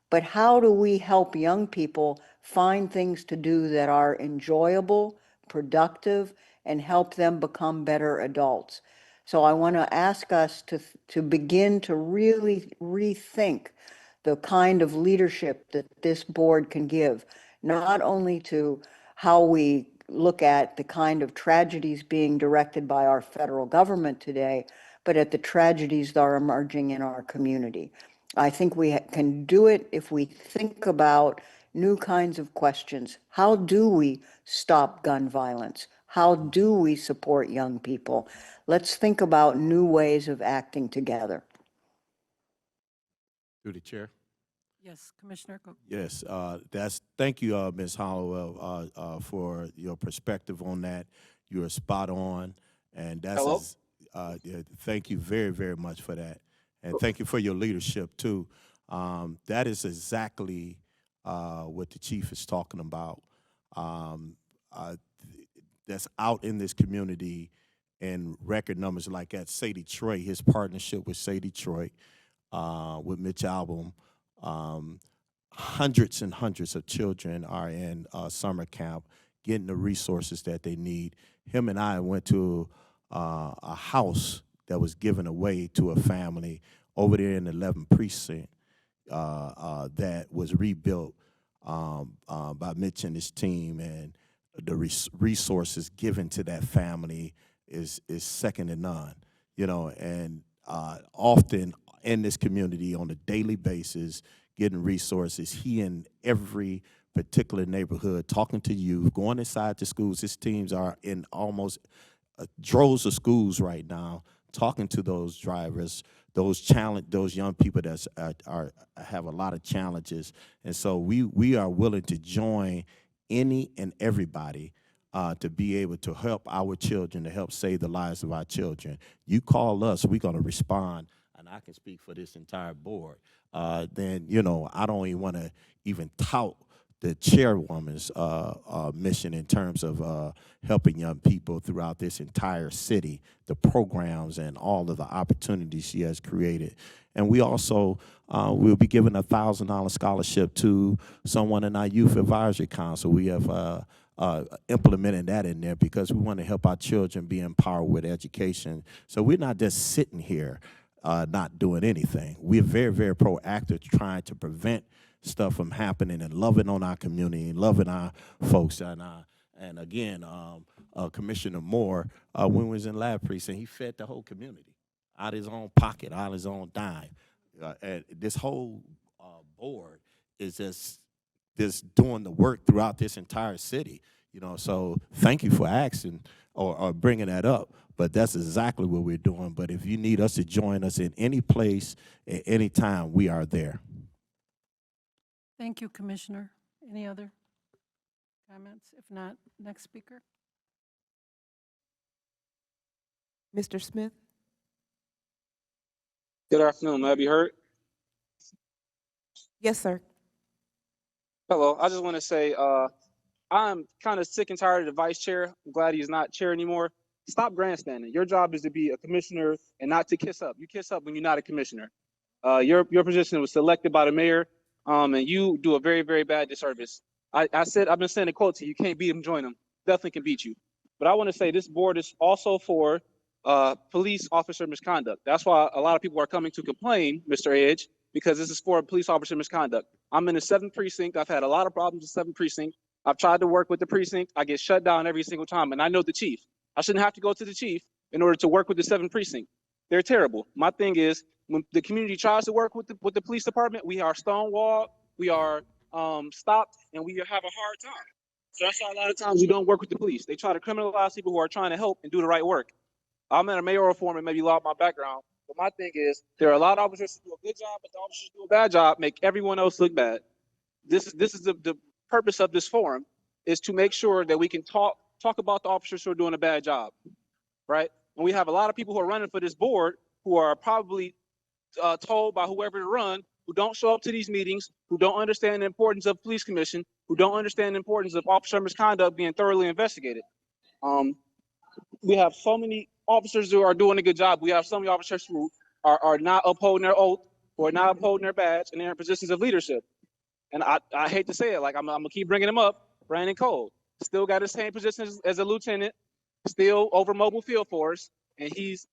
but how do we help young people find things to do that are enjoyable, productive, and help them become better adults? So I want to ask us to begin to really rethink the kind of leadership that this board can give, not only to how we look at the kind of tragedies being directed by our federal government today, but at the tragedies that are emerging in our community. I think we can do it if we think about new kinds of questions. How do we stop gun violence? How do we support young people? Let's think about new ways of acting together. Through the chair. Yes, Commissioner. Go. Yes, thank you, Ms. Hollowell, for your perspective on that. You are spot on, and Hello? yeah, thank you very, very much for that, and thank you for your leadership too. That is exactly what the chief is talking about. That's out in this community in record numbers, like at Say Detroit, his partnership with Say Detroit, with Mitch Albom. Hundreds and hundreds of children are in summer camp, getting the resources that they need. Him and I went to a house that was given away to a family over there in the 11th precinct that was rebuilt by Mitch and his team, and the resources given to that family is second to none. You know, and often in this community on a daily basis, getting resources. He in every particular neighborhood, talking to youth, going inside the schools. His teams are in almost droves of schools right now, talking to those drivers, those young people that have a lot of challenges. And so we are willing to join any and everybody to be able to help our children, to help save the lives of our children. You call us, we're going to respond. And I can speak for this entire board. Then, you know, I don't even want to even tout the chairwoman's mission in terms of helping young people throughout this entire city, the programs and all of the opportunities she has created. And we also will be giving a $1,000 scholarship to someone in our Youth Advisory Council. We have implemented that in there because we want to help our children be empowered with education. So we're not just sitting here not doing anything. We're very, very proactive trying to prevent stuff from happening and loving on our community and loving our folks. And again, Commissioner Moore, when he was in Lab Precinct, he fed the whole community out of his own pocket, out of his own dime. And this whole board is just doing the work throughout this entire city. You know, so thank you for asking or bringing that up. But that's exactly what we're doing. But if you need us to join us in any place at any time, we are there. Thank you, Commissioner. Any other comments? If not, next speaker. Mr. Smith? Good afternoon. May I be heard? Yes, sir. Hello. I just want to say I'm kind of sick and tired of the vice chair. I'm glad he's not chair anymore. Stop grandstanding. Your job is to be a commissioner and not to kiss up. You kiss up when you're not a commissioner. Your position was selected by the mayor, and you do a very, very bad disservice. I've been saying a quote to you. You can't beat him, join him. Definitely can beat you. But I want to say this board is also for police officer misconduct. That's why a lot of people are coming to complain, Mr. Edge, because this is for police officer misconduct. I'm in the 7th precinct. I've had a lot of problems with 7th precinct. I've tried to work with the precinct. I get shut down every single time, and I know the chief. I shouldn't have to go to the chief in order to work with the 7th precinct. They're terrible. My thing is, when the community tries to work with the police department, we are stonewalled, we are stopped, and we have a hard time. So that's why a lot of times we don't work with the police. They try to criminalize people who are trying to help and do the right work. I'm in a mayoral form and maybe a lot of my background, but my thing is, there are a lot of officers who do a good job, but the officers who do a bad job make everyone else look bad. This is the purpose of this forum, is to make sure that we can talk about the officers who are doing a bad job, right? And we have a lot of people who are running for this board who are probably told by whoever to run, who don't show up to these meetings, who don't understand the importance of police commission, who don't understand the importance of officer misconduct being thoroughly investigated. We have so many officers who are doing a good job. We have so many officers who are not upholding their oath, who are not upholding their badge, and they're in positions of leadership. And I hate to say it, like I'm gonna keep bringing him up. Brandon Cole still got the same position as a lieutenant, still over mobile field force, and he's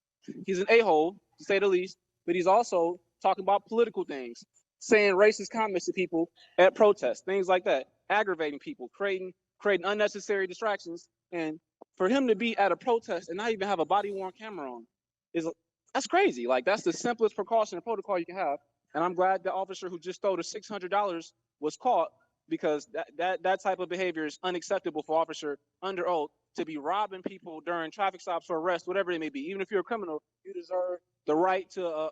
an a-hole to say the least. But he's also talking about political things, saying racist comments to people at protests, things like that, aggravating people, creating unnecessary distractions. And for him to be at a protest and not even have a body-worn camera on that's crazy. Like, that's the simplest precaution and protocol you can have. And I'm glad the officer who just stole the $600 was caught, because that type of behavior is unacceptable for officer under oath to be robbing people during traffic stops or arrests, whatever it may be. Even if you're a criminal, you deserve the right to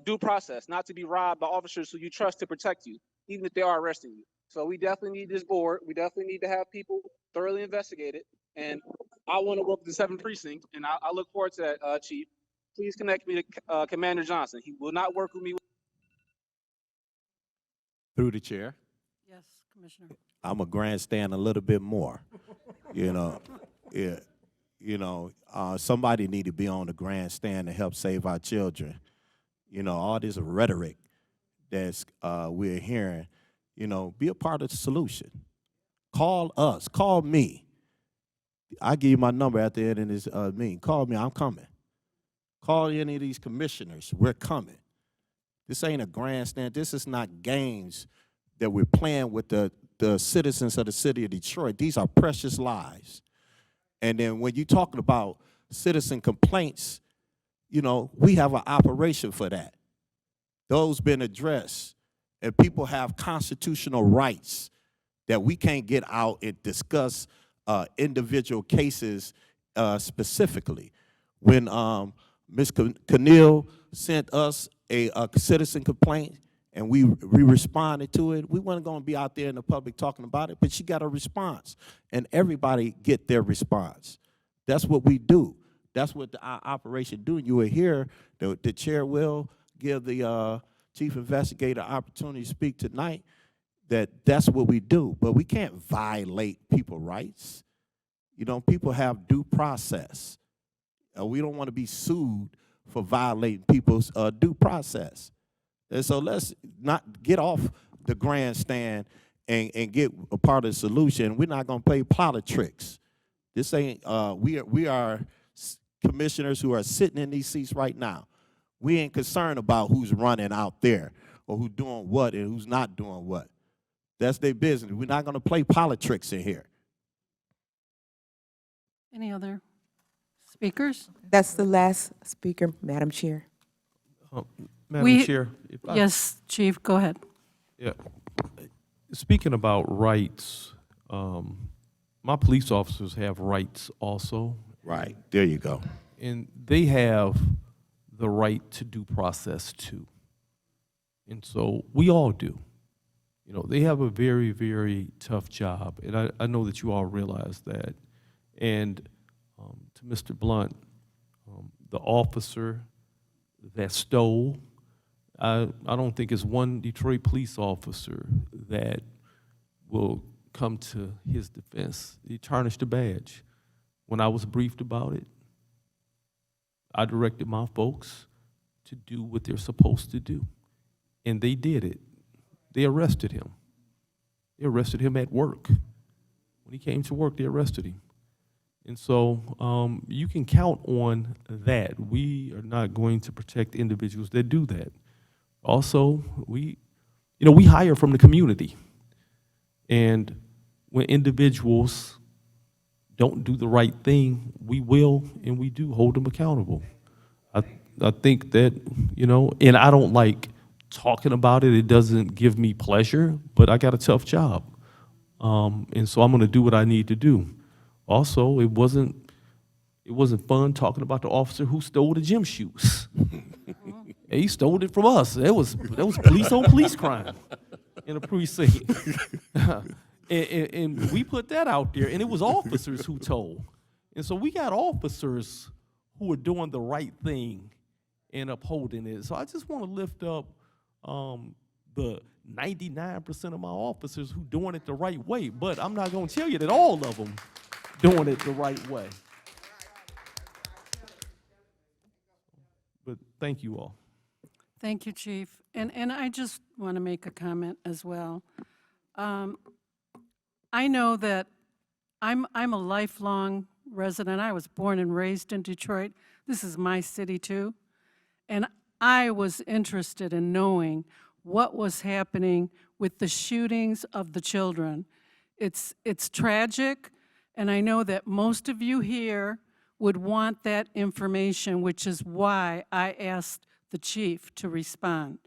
due process, not to be robbed by officers who you trust to protect you, even if they are arresting you. So we definitely need this board. We definitely need to have people thoroughly investigated. And I want to work with the 7th precinct, and I look forward to that, Chief. Please connect me to Commander Johnson. He will not work with me. Through the chair, Yes, Commissioner. I'm a grandstand a little bit more. Somebody need to be on the grandstand to help save our children. All this rhetoric that's we're hearing, be a part of the solution. Call us, call me. I give you my number at the end of this meeting. Call me, I'm coming. Call any of these commissioners, we're coming. This ain't a grandstand. This is not games that we're playing with the citizens of the city of Detroit. These are precious lives. And then when you're talking about citizen complaints, we have an operation for that. Those been addressed. And people have constitutional rights that we can't get out and discuss individual cases specifically. When Ms. Keneal sent us a citizen complaint and we responded to it, we weren't going to be out there in the public talking about it, but she got a response, and everybody get their response. That's what we do. That's what our operation do. You will hear the chair will give the chief investigator opportunity to speak tonight. That's what we do, but we can't violate people's rights. People have due process. We don't want to be sued for violating people's due process. And so let's not get off the grandstand and get a part of the solution. We're not going to play politics. This ain't, we are commissioners who are sitting in these seats right now. We ain't concerned about who's running out there or who's doing what and who's not doing what. That's their business. We're not going to play politics in here. Any other speakers? That's the last speaker, Madam Chair. Madam Chair. Yes, Chief, go ahead. Yeah. Speaking about rights, my police officers have rights also. Right. There you go. And they have the right to due process too. And so we all do. You know, they have a very, very tough job, and I know that you all realize that. And to Mr. Blunt, the officer that stole, I don't think it's one Detroit police officer that will come to his defense. He tarnished the badge. When I was briefed about it, I directed my folks to do what they're supposed to do. And they did it. They arrested him. They arrested him at work. When he came to work, they arrested him. And so you can count on that. We are not going to protect individuals that do that. Also, we hire from the community. And when individuals don't do the right thing, we will and we do hold them accountable. I think that, and I don't like talking about it. It doesn't give me pleasure, but I got a tough job. And so I'm going to do what I need to do. Also, it wasn't fun talking about the officer who stole the gym shoes. He stole it from us. That was police on police crime in a precinct. and we put that out there, and it was officers who told. And so we got officers who are doing the right thing and upholding it. So I just want to lift up the 99% of my officers who doing it the right way. But I'm not going to tell you that all of them doing it the right way. But thank you all. Thank you, Chief. And I just want to make a comment as well. I know that I'm a lifelong resident. I was born and raised in Detroit. This is my city too. And I was interested in knowing what was happening with the shootings of the children. It's tragic, and I know that most of you here would want that information, which is why I asked the chief to respond.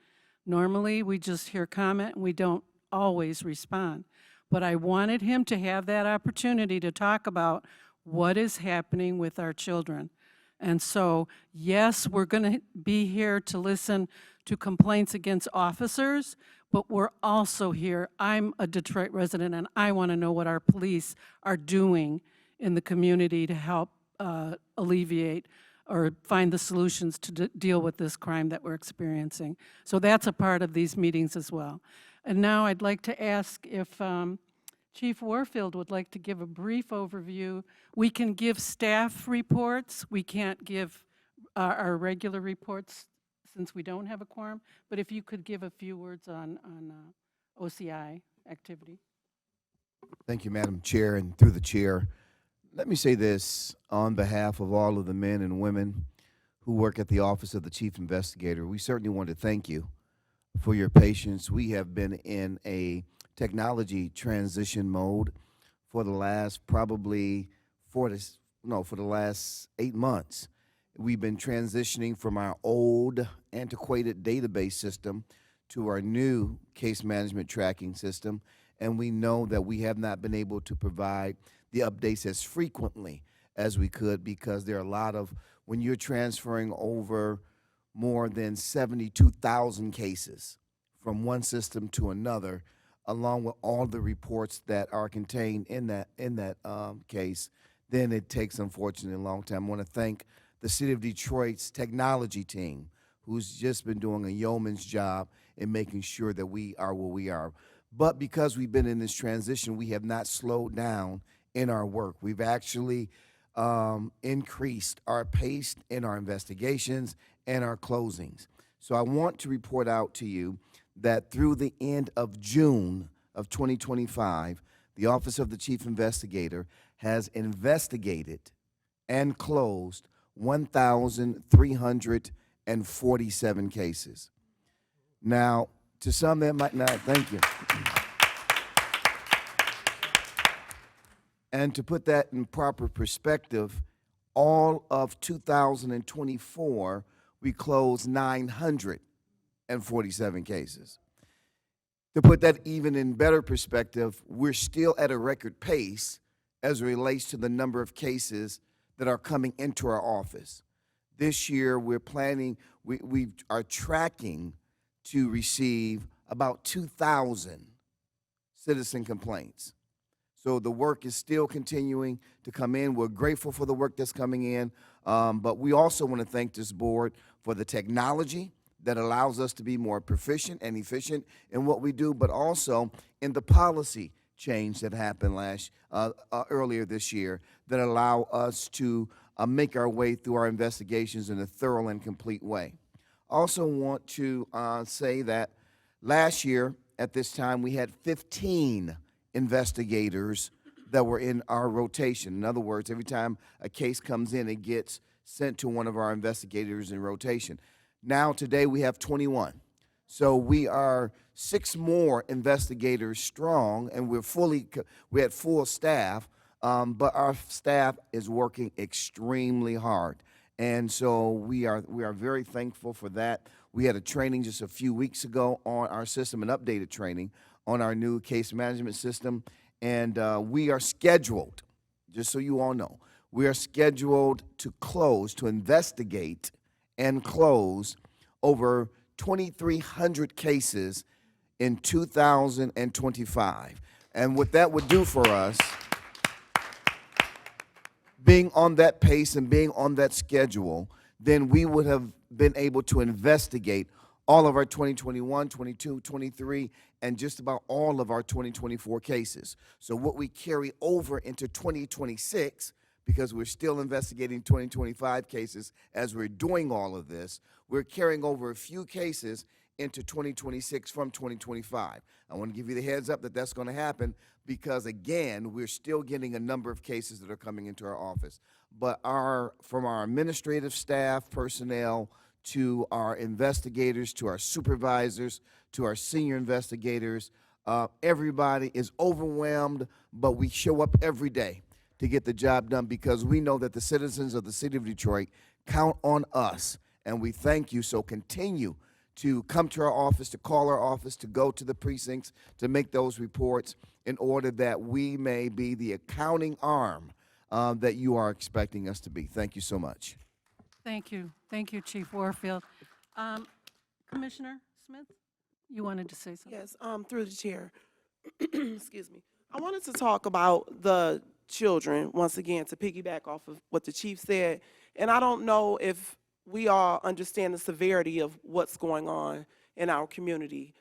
Normally, we just hear comment and we don't always respond. But I wanted him to have that opportunity to talk about what is happening with our children. And so, yes, we're going to be here to listen to complaints against officers, but we're also here. I'm a Detroit resident, and I want to know what our police are doing in the community to help alleviate or find the solutions to deal with this crime that we're experiencing. So that's a part of these meetings as well. And now I'd like to ask if Chief Warfield would like to give a brief overview. We can give staff reports. We can't give our regular reports since we don't have a quorum, but if you could give a few words on OCI activity. Thank you, Madam Chair, and through the chair, let me say this on behalf of all of the men and women who work at the Office of the Chief Investigator. We certainly want to thank you for your patience. We have been in a technology transition mode for the last probably for the last 8 months. We've been transitioning from our old antiquated database system to our new case management tracking system, and we know that we have not been able to provide the updates as frequently as we could because there are a lot of, when you're transferring over more than 72,000 cases from one system to another, along with all the reports that are contained in that case, then it takes, unfortunately, a long time. I want to thank the City of Detroit's technology team, who's just been doing a yeoman's job in making sure that we are where we are. But because we've been in this transition, we have not slowed down in our work. We've actually increased our pace in our investigations and our closings. So I want to report out to you that through the end of June of 2025, the Office of the Chief Investigator has investigated and closed 1,347 cases. Now, to some that might not, thank you. And to put that in proper perspective, all of 2024, we closed 947 cases. To put that even in better perspective, we're still at a record pace as it relates to the number of cases that are coming into our office. This year, we're planning, we are tracking to receive about 2,000 citizen complaints. So the work is still continuing to come in. We're grateful for the work that's coming in, but we also want to thank this board for the technology that allows us to be more proficient and efficient in what we do, but also in the policy change that happened earlier this year that allow us to make our way through our investigations in a thorough and complete way. Also want to say that last year at this time we had 15 investigators that were in our rotation. In other words, every time a case comes in, it gets sent to one of our investigators in rotation. Now today we have 21. So we are 6 more investigators strong, and we had full staff, but our staff is working extremely hard. And so we are very thankful for that. We had a training just a few weeks ago on our system, an updated training on our new case management system, and we are scheduled, just so you all know, we are scheduled to investigate and close over 2,300 cases in 2025. And what that would do for us, being on that pace and being on that schedule, then we would have been able to investigate all of our 2021, 22, 23, and just about all of our 2024 cases. So what we carry over into 2026, because we're still investigating 2025 cases as we're doing all of this, we're carrying over a few cases into 2026 from 2025. I want to give you the heads up that that's going to happen because, again, we're still getting a number of cases that are coming into our office. But from our administrative staff, personnel, to our investigators, to our supervisors, to our senior investigators, everybody is overwhelmed, but we show up every day to get the job done because we know that the citizens of the city of Detroit count on us, and we thank you. So continue to come to our office, to call our office, to go to the precincts, to make those reports in order that we may be the accounting arm that you are expecting us to be. Thank you so much. Thank you. Thank you, Chief Warfield. Commissioner Smith, you wanted to say something? Yes, through the chair. Excuse me. I wanted to talk about the children, once again, to piggyback off of what the chief said. And I don't know if we all understand the severity of what's going on in our community.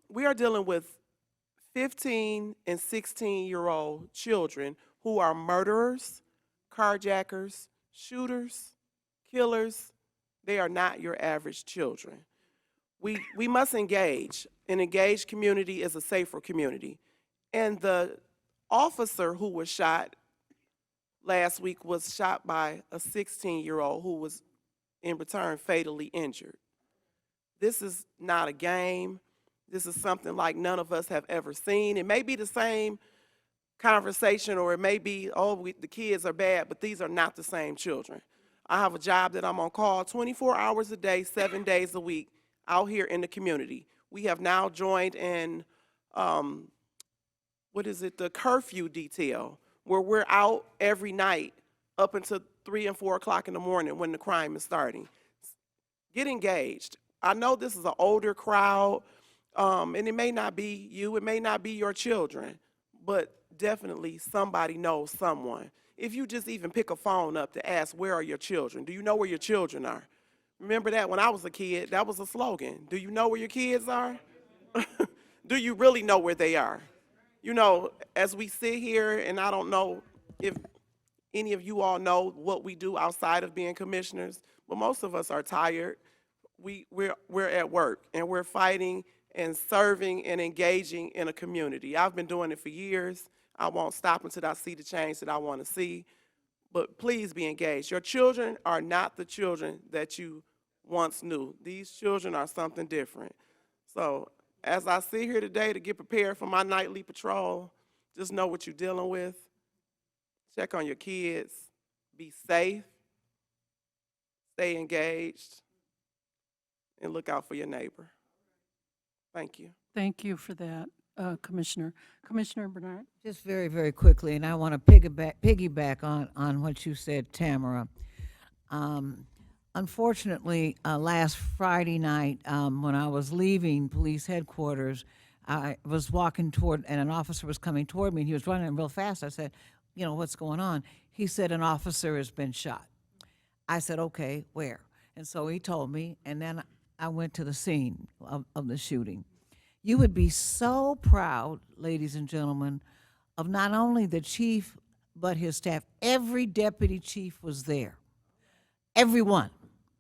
We are dealing with 15 and 16-year-old children who are murderers, carjackers, shooters, killers. They are not your average children. We must engage. An engaged community is a safer community. And the officer who was shot last week was shot by a 16-year-old who was in return fatally injured. This is not a game. This is something like none of us have ever seen. It may be the same conversation, or it may be, the kids are bad, but these are not the same children. I have a job that I'm on call 24 hours a day, 7 days a week, out here in the community. We have now joined in, the curfew detail, where we're out every night up until 3 and 4 o'clock in the morning when the crime is starting. Get engaged. I know this is an older crowd, and it may not be you, it may not be your children, but definitely somebody knows someone. If you just even pick a phone up to ask, where are your children? Do you know where your children are? Remember that when I was a kid, that was a slogan. Do you know where your kids are? Do you really know where they are? You know, as we sit here, and I don't know if any of you all know what we do outside of being commissioners, but most of us are tired. We're at work, and we're fighting and serving and engaging in a community. I've been doing it for years. I won't stop until I see the change that I want to see. But please be engaged. Your children are not the children that you once knew. These children are something different. So as I sit here today to get prepared for my nightly patrol, just know what you're dealing with. Check on your kids. Be safe. Stay engaged. And look out for your neighbor. Thank you. Thank you for that, Commissioner. Commissioner Bernard? Just very, very quickly, and I want to piggyback on what you said, Tamara. Unfortunately, last Friday night, when I was leaving police headquarters, I was walking toward, and an officer was coming toward me, and he was running real fast. I said, you know, what's going on? He said, an officer has been shot. I said, okay, where? And so he told me, and then I went to the scene of the shooting. You would be so proud, ladies and gentlemen, of not only the chief, but his staff. Every deputy chief was there. Everyone.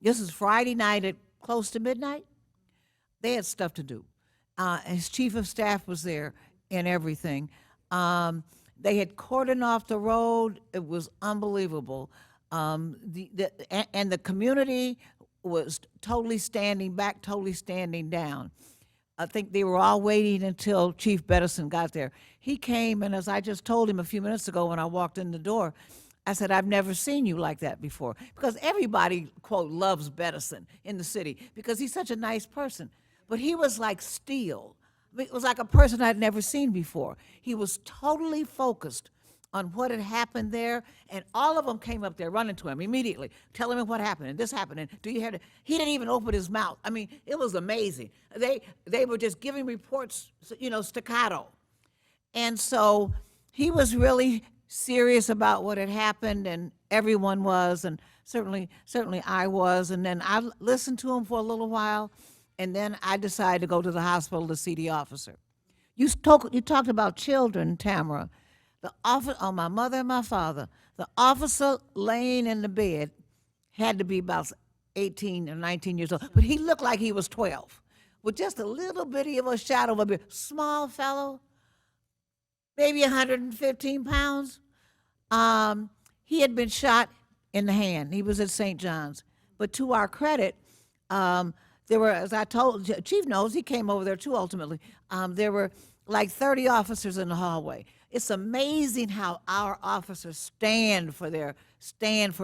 This is Friday night at close to midnight. They had stuff to do. His chief of staff was there and everything. They had cordoned off the road. It was unbelievable. And the community was totally standing back, totally standing down. I think they were all waiting until Chief Bettison got there. He came, and as I just told him a few minutes ago when I walked in the door, I said, I've never seen you like that before. Because everybody, quote, loves Bettison in the city because he's such a nice person. But he was like steel. It was like a person I'd never seen before. He was totally focused on what had happened there, and all of them came up there running to him immediately, telling him what happened, and this happened, and do you have to, he didn't even open his mouth. I mean, it was amazing. They were just giving reports, you know, staccato. And so he was really serious about what had happened, and everyone was, and certainly I was, and then I listened to him for a little while, and then I decided to go to the hospital to see the officer. You talked about children, Tamara. The officer, oh, my mother and my father, the officer laying in the bed had to be about 18 or 19 years old, but he looked like he was 12, with just a little bitty of a shadow of a beard. Small fellow, maybe 115 pounds. He had been shot in the hand. He was at St. John's. But to our credit, there were, as I told, Chief knows, he came over there too ultimately. There were like 30 officers in the hallway. It's amazing how our officers stand for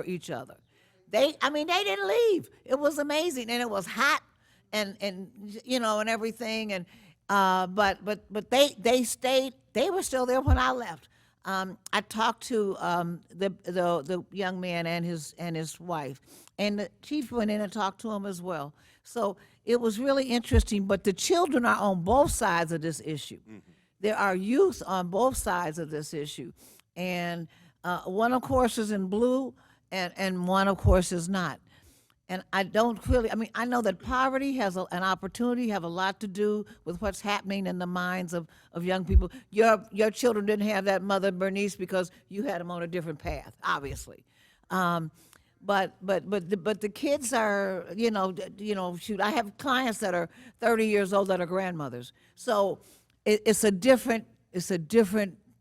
each other. They didn't leave. It was amazing, and it was hot, and you know, and everything, and but they stayed. They were still there when I left. I talked to the young man and his wife, and the chief went in and talked to him as well. So it was really interesting. But the children are on both sides of this issue. Mm-hmm. There are youth on both sides of this issue, and one, of course, is in blue, and one, of course, is not. And I don't really, I know that poverty has an opportunity, have a lot to do with what's happening in the minds of young people. Your children didn't have that, Mother Bernice, because you had them on a different path, obviously. But the kids are, shoot, I have clients that are 30 years old that are grandmothers. So it's a different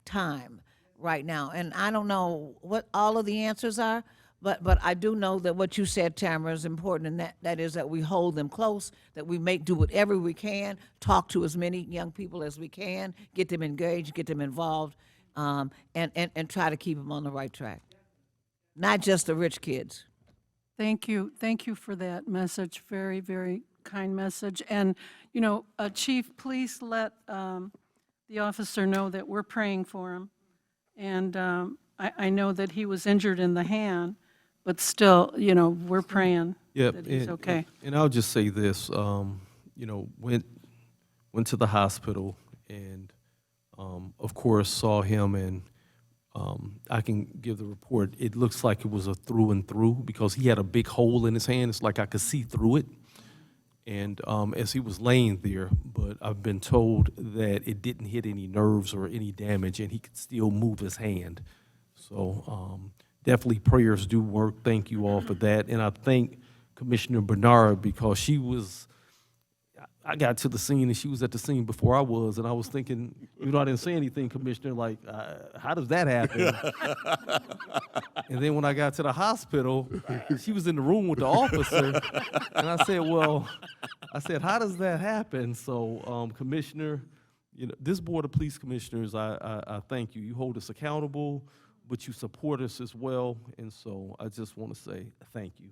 time right now. And I don't know what all of the answers are, but I do know that what you said, Tamara, is important, and that is that we hold them close, that we do whatever we can, talk to as many young people as we can, get them engaged, get them involved, and try to keep them on the right track. Not just the rich kids. Thank you for that message. Very, very kind message. And, Chief, please let the officer know that we're praying for him. And I know that he was injured in the hand, but still, we're praying that he's okay. And I'll just say this, went to the hospital and, of course, saw him, and I can give the report. It looks like it was a through and through because he had a big hole in his hand. It's like I could see through it. And as he was laying there, but I've been told that it didn't hit any nerves or any damage, and he could still move his hand. So definitely prayers do work. Thank you all for that. And I thank Commissioner Bernard because I got to the scene and she was at the scene before I was, and I was thinking, I didn't say anything, Commissioner, like, how does that happen? And then when I got to the hospital, she was in the room with the officer, and I said, how does that happen? So, Commissioner, this Board of Police Commissioners, I thank you. You hold us accountable, but you support us as well, and so I just want to say thank you.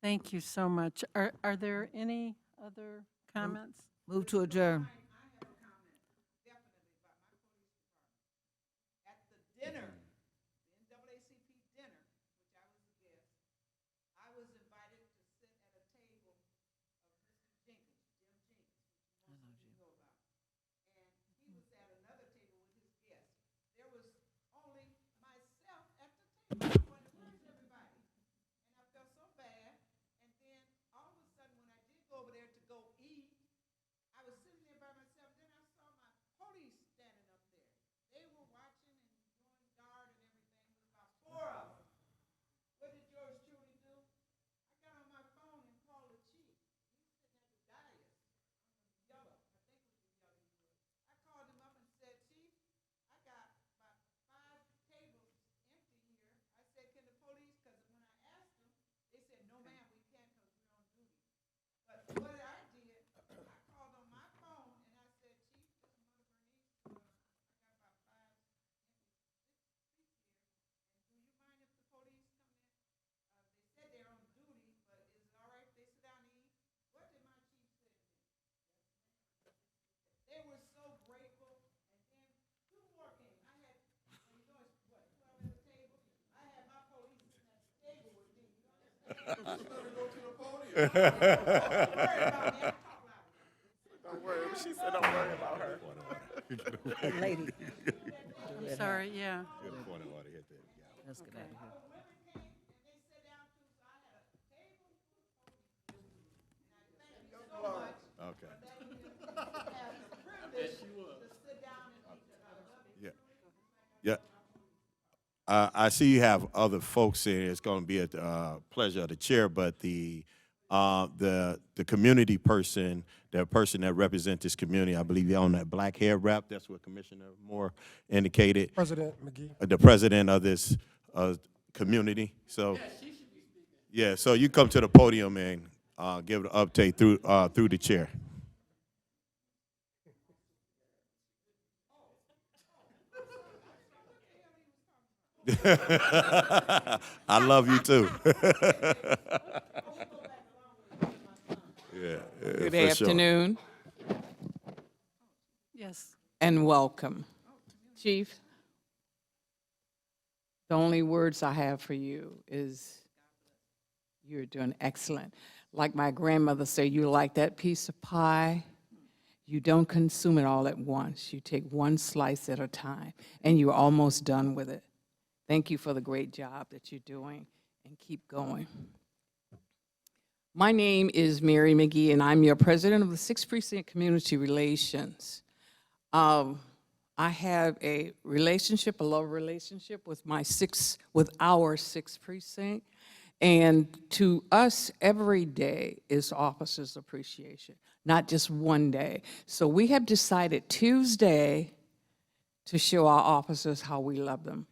Thank you so much. Are there any other comments? Move to adjourn. At the dinner, the NAACP dinner, which I was a guest, I was invited to sit at a table of Mr. Jenkins, Jim Jenkins, which most of you know about. Don't worry, she said don't worry about her. That lady. I'm sorry, yeah. Let's get out of here. Okay. Yeah. Yeah. I see you have other folks here. It's going to be at the pleasure of the chair, but the community person, the person that represents this community, I believe you're on that black hair wrap. That's what Commissioner Moore indicated. President McGee. The president of this community. So, yeah. So you come to the podium and give an update through the chair. I love you too. Yeah. Good for sure. afternoon Yes. and welcome. Chief, the only words I have for you is you're doing excellent. Like my grandmother said, you like that piece of pie, you don't consume it all at once. You take one slice at a time, and you're almost done with it. Thank you for the great job that you're doing, and keep going. My name is Mary McGee, and I'm your president of the 6th Precinct Community Relations. I have a relationship, a love relationship with our 6th Precinct, and to us, every day is Officers Appreciation, not just one day. So we have decided Tuesday to show our officers how we love them.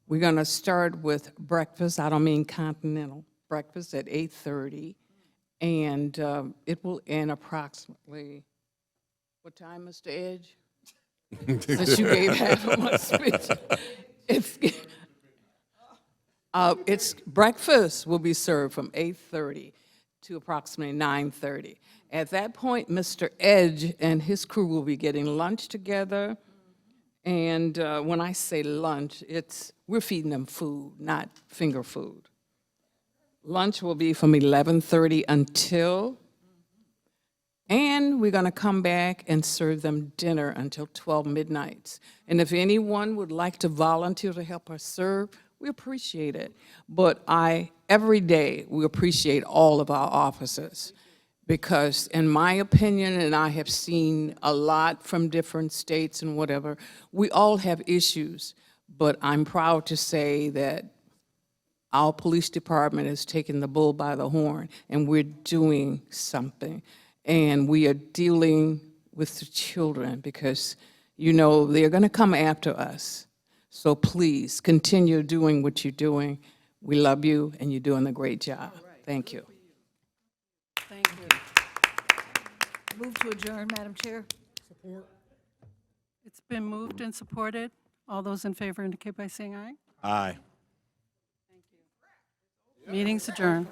We're going to start with breakfast. I don't mean continental breakfast at 8:30, and it will end approximately, what time, Mr. Edge? Since you gave half of my speech. It's breakfast will be served from 8:30 to approximately 9:30. At that point, Mr. Edge and his crew will be getting lunch together. And when I say lunch, we're feeding them food, not finger food. Lunch will be from 11:30 until, and we're going to come back and serve them dinner until 12 midnight. And if anyone would like to volunteer to help us serve, we appreciate it. But every day, we appreciate all of our officers. Because in my opinion, and I have seen a lot from different states and whatever, we all have issues, but I'm proud to say that our police department has taken the bull by the horn, and we're doing something. And we are dealing with the children because, they're going to come after us. So please, continue doing what you're doing. We love you, and you're doing a great job. Thank you. Thank you. Move to adjourn, Madam Chair. Support. It's been moved and supported. All those in favor indicate by saying aye. Aye. Meeting's adjourned.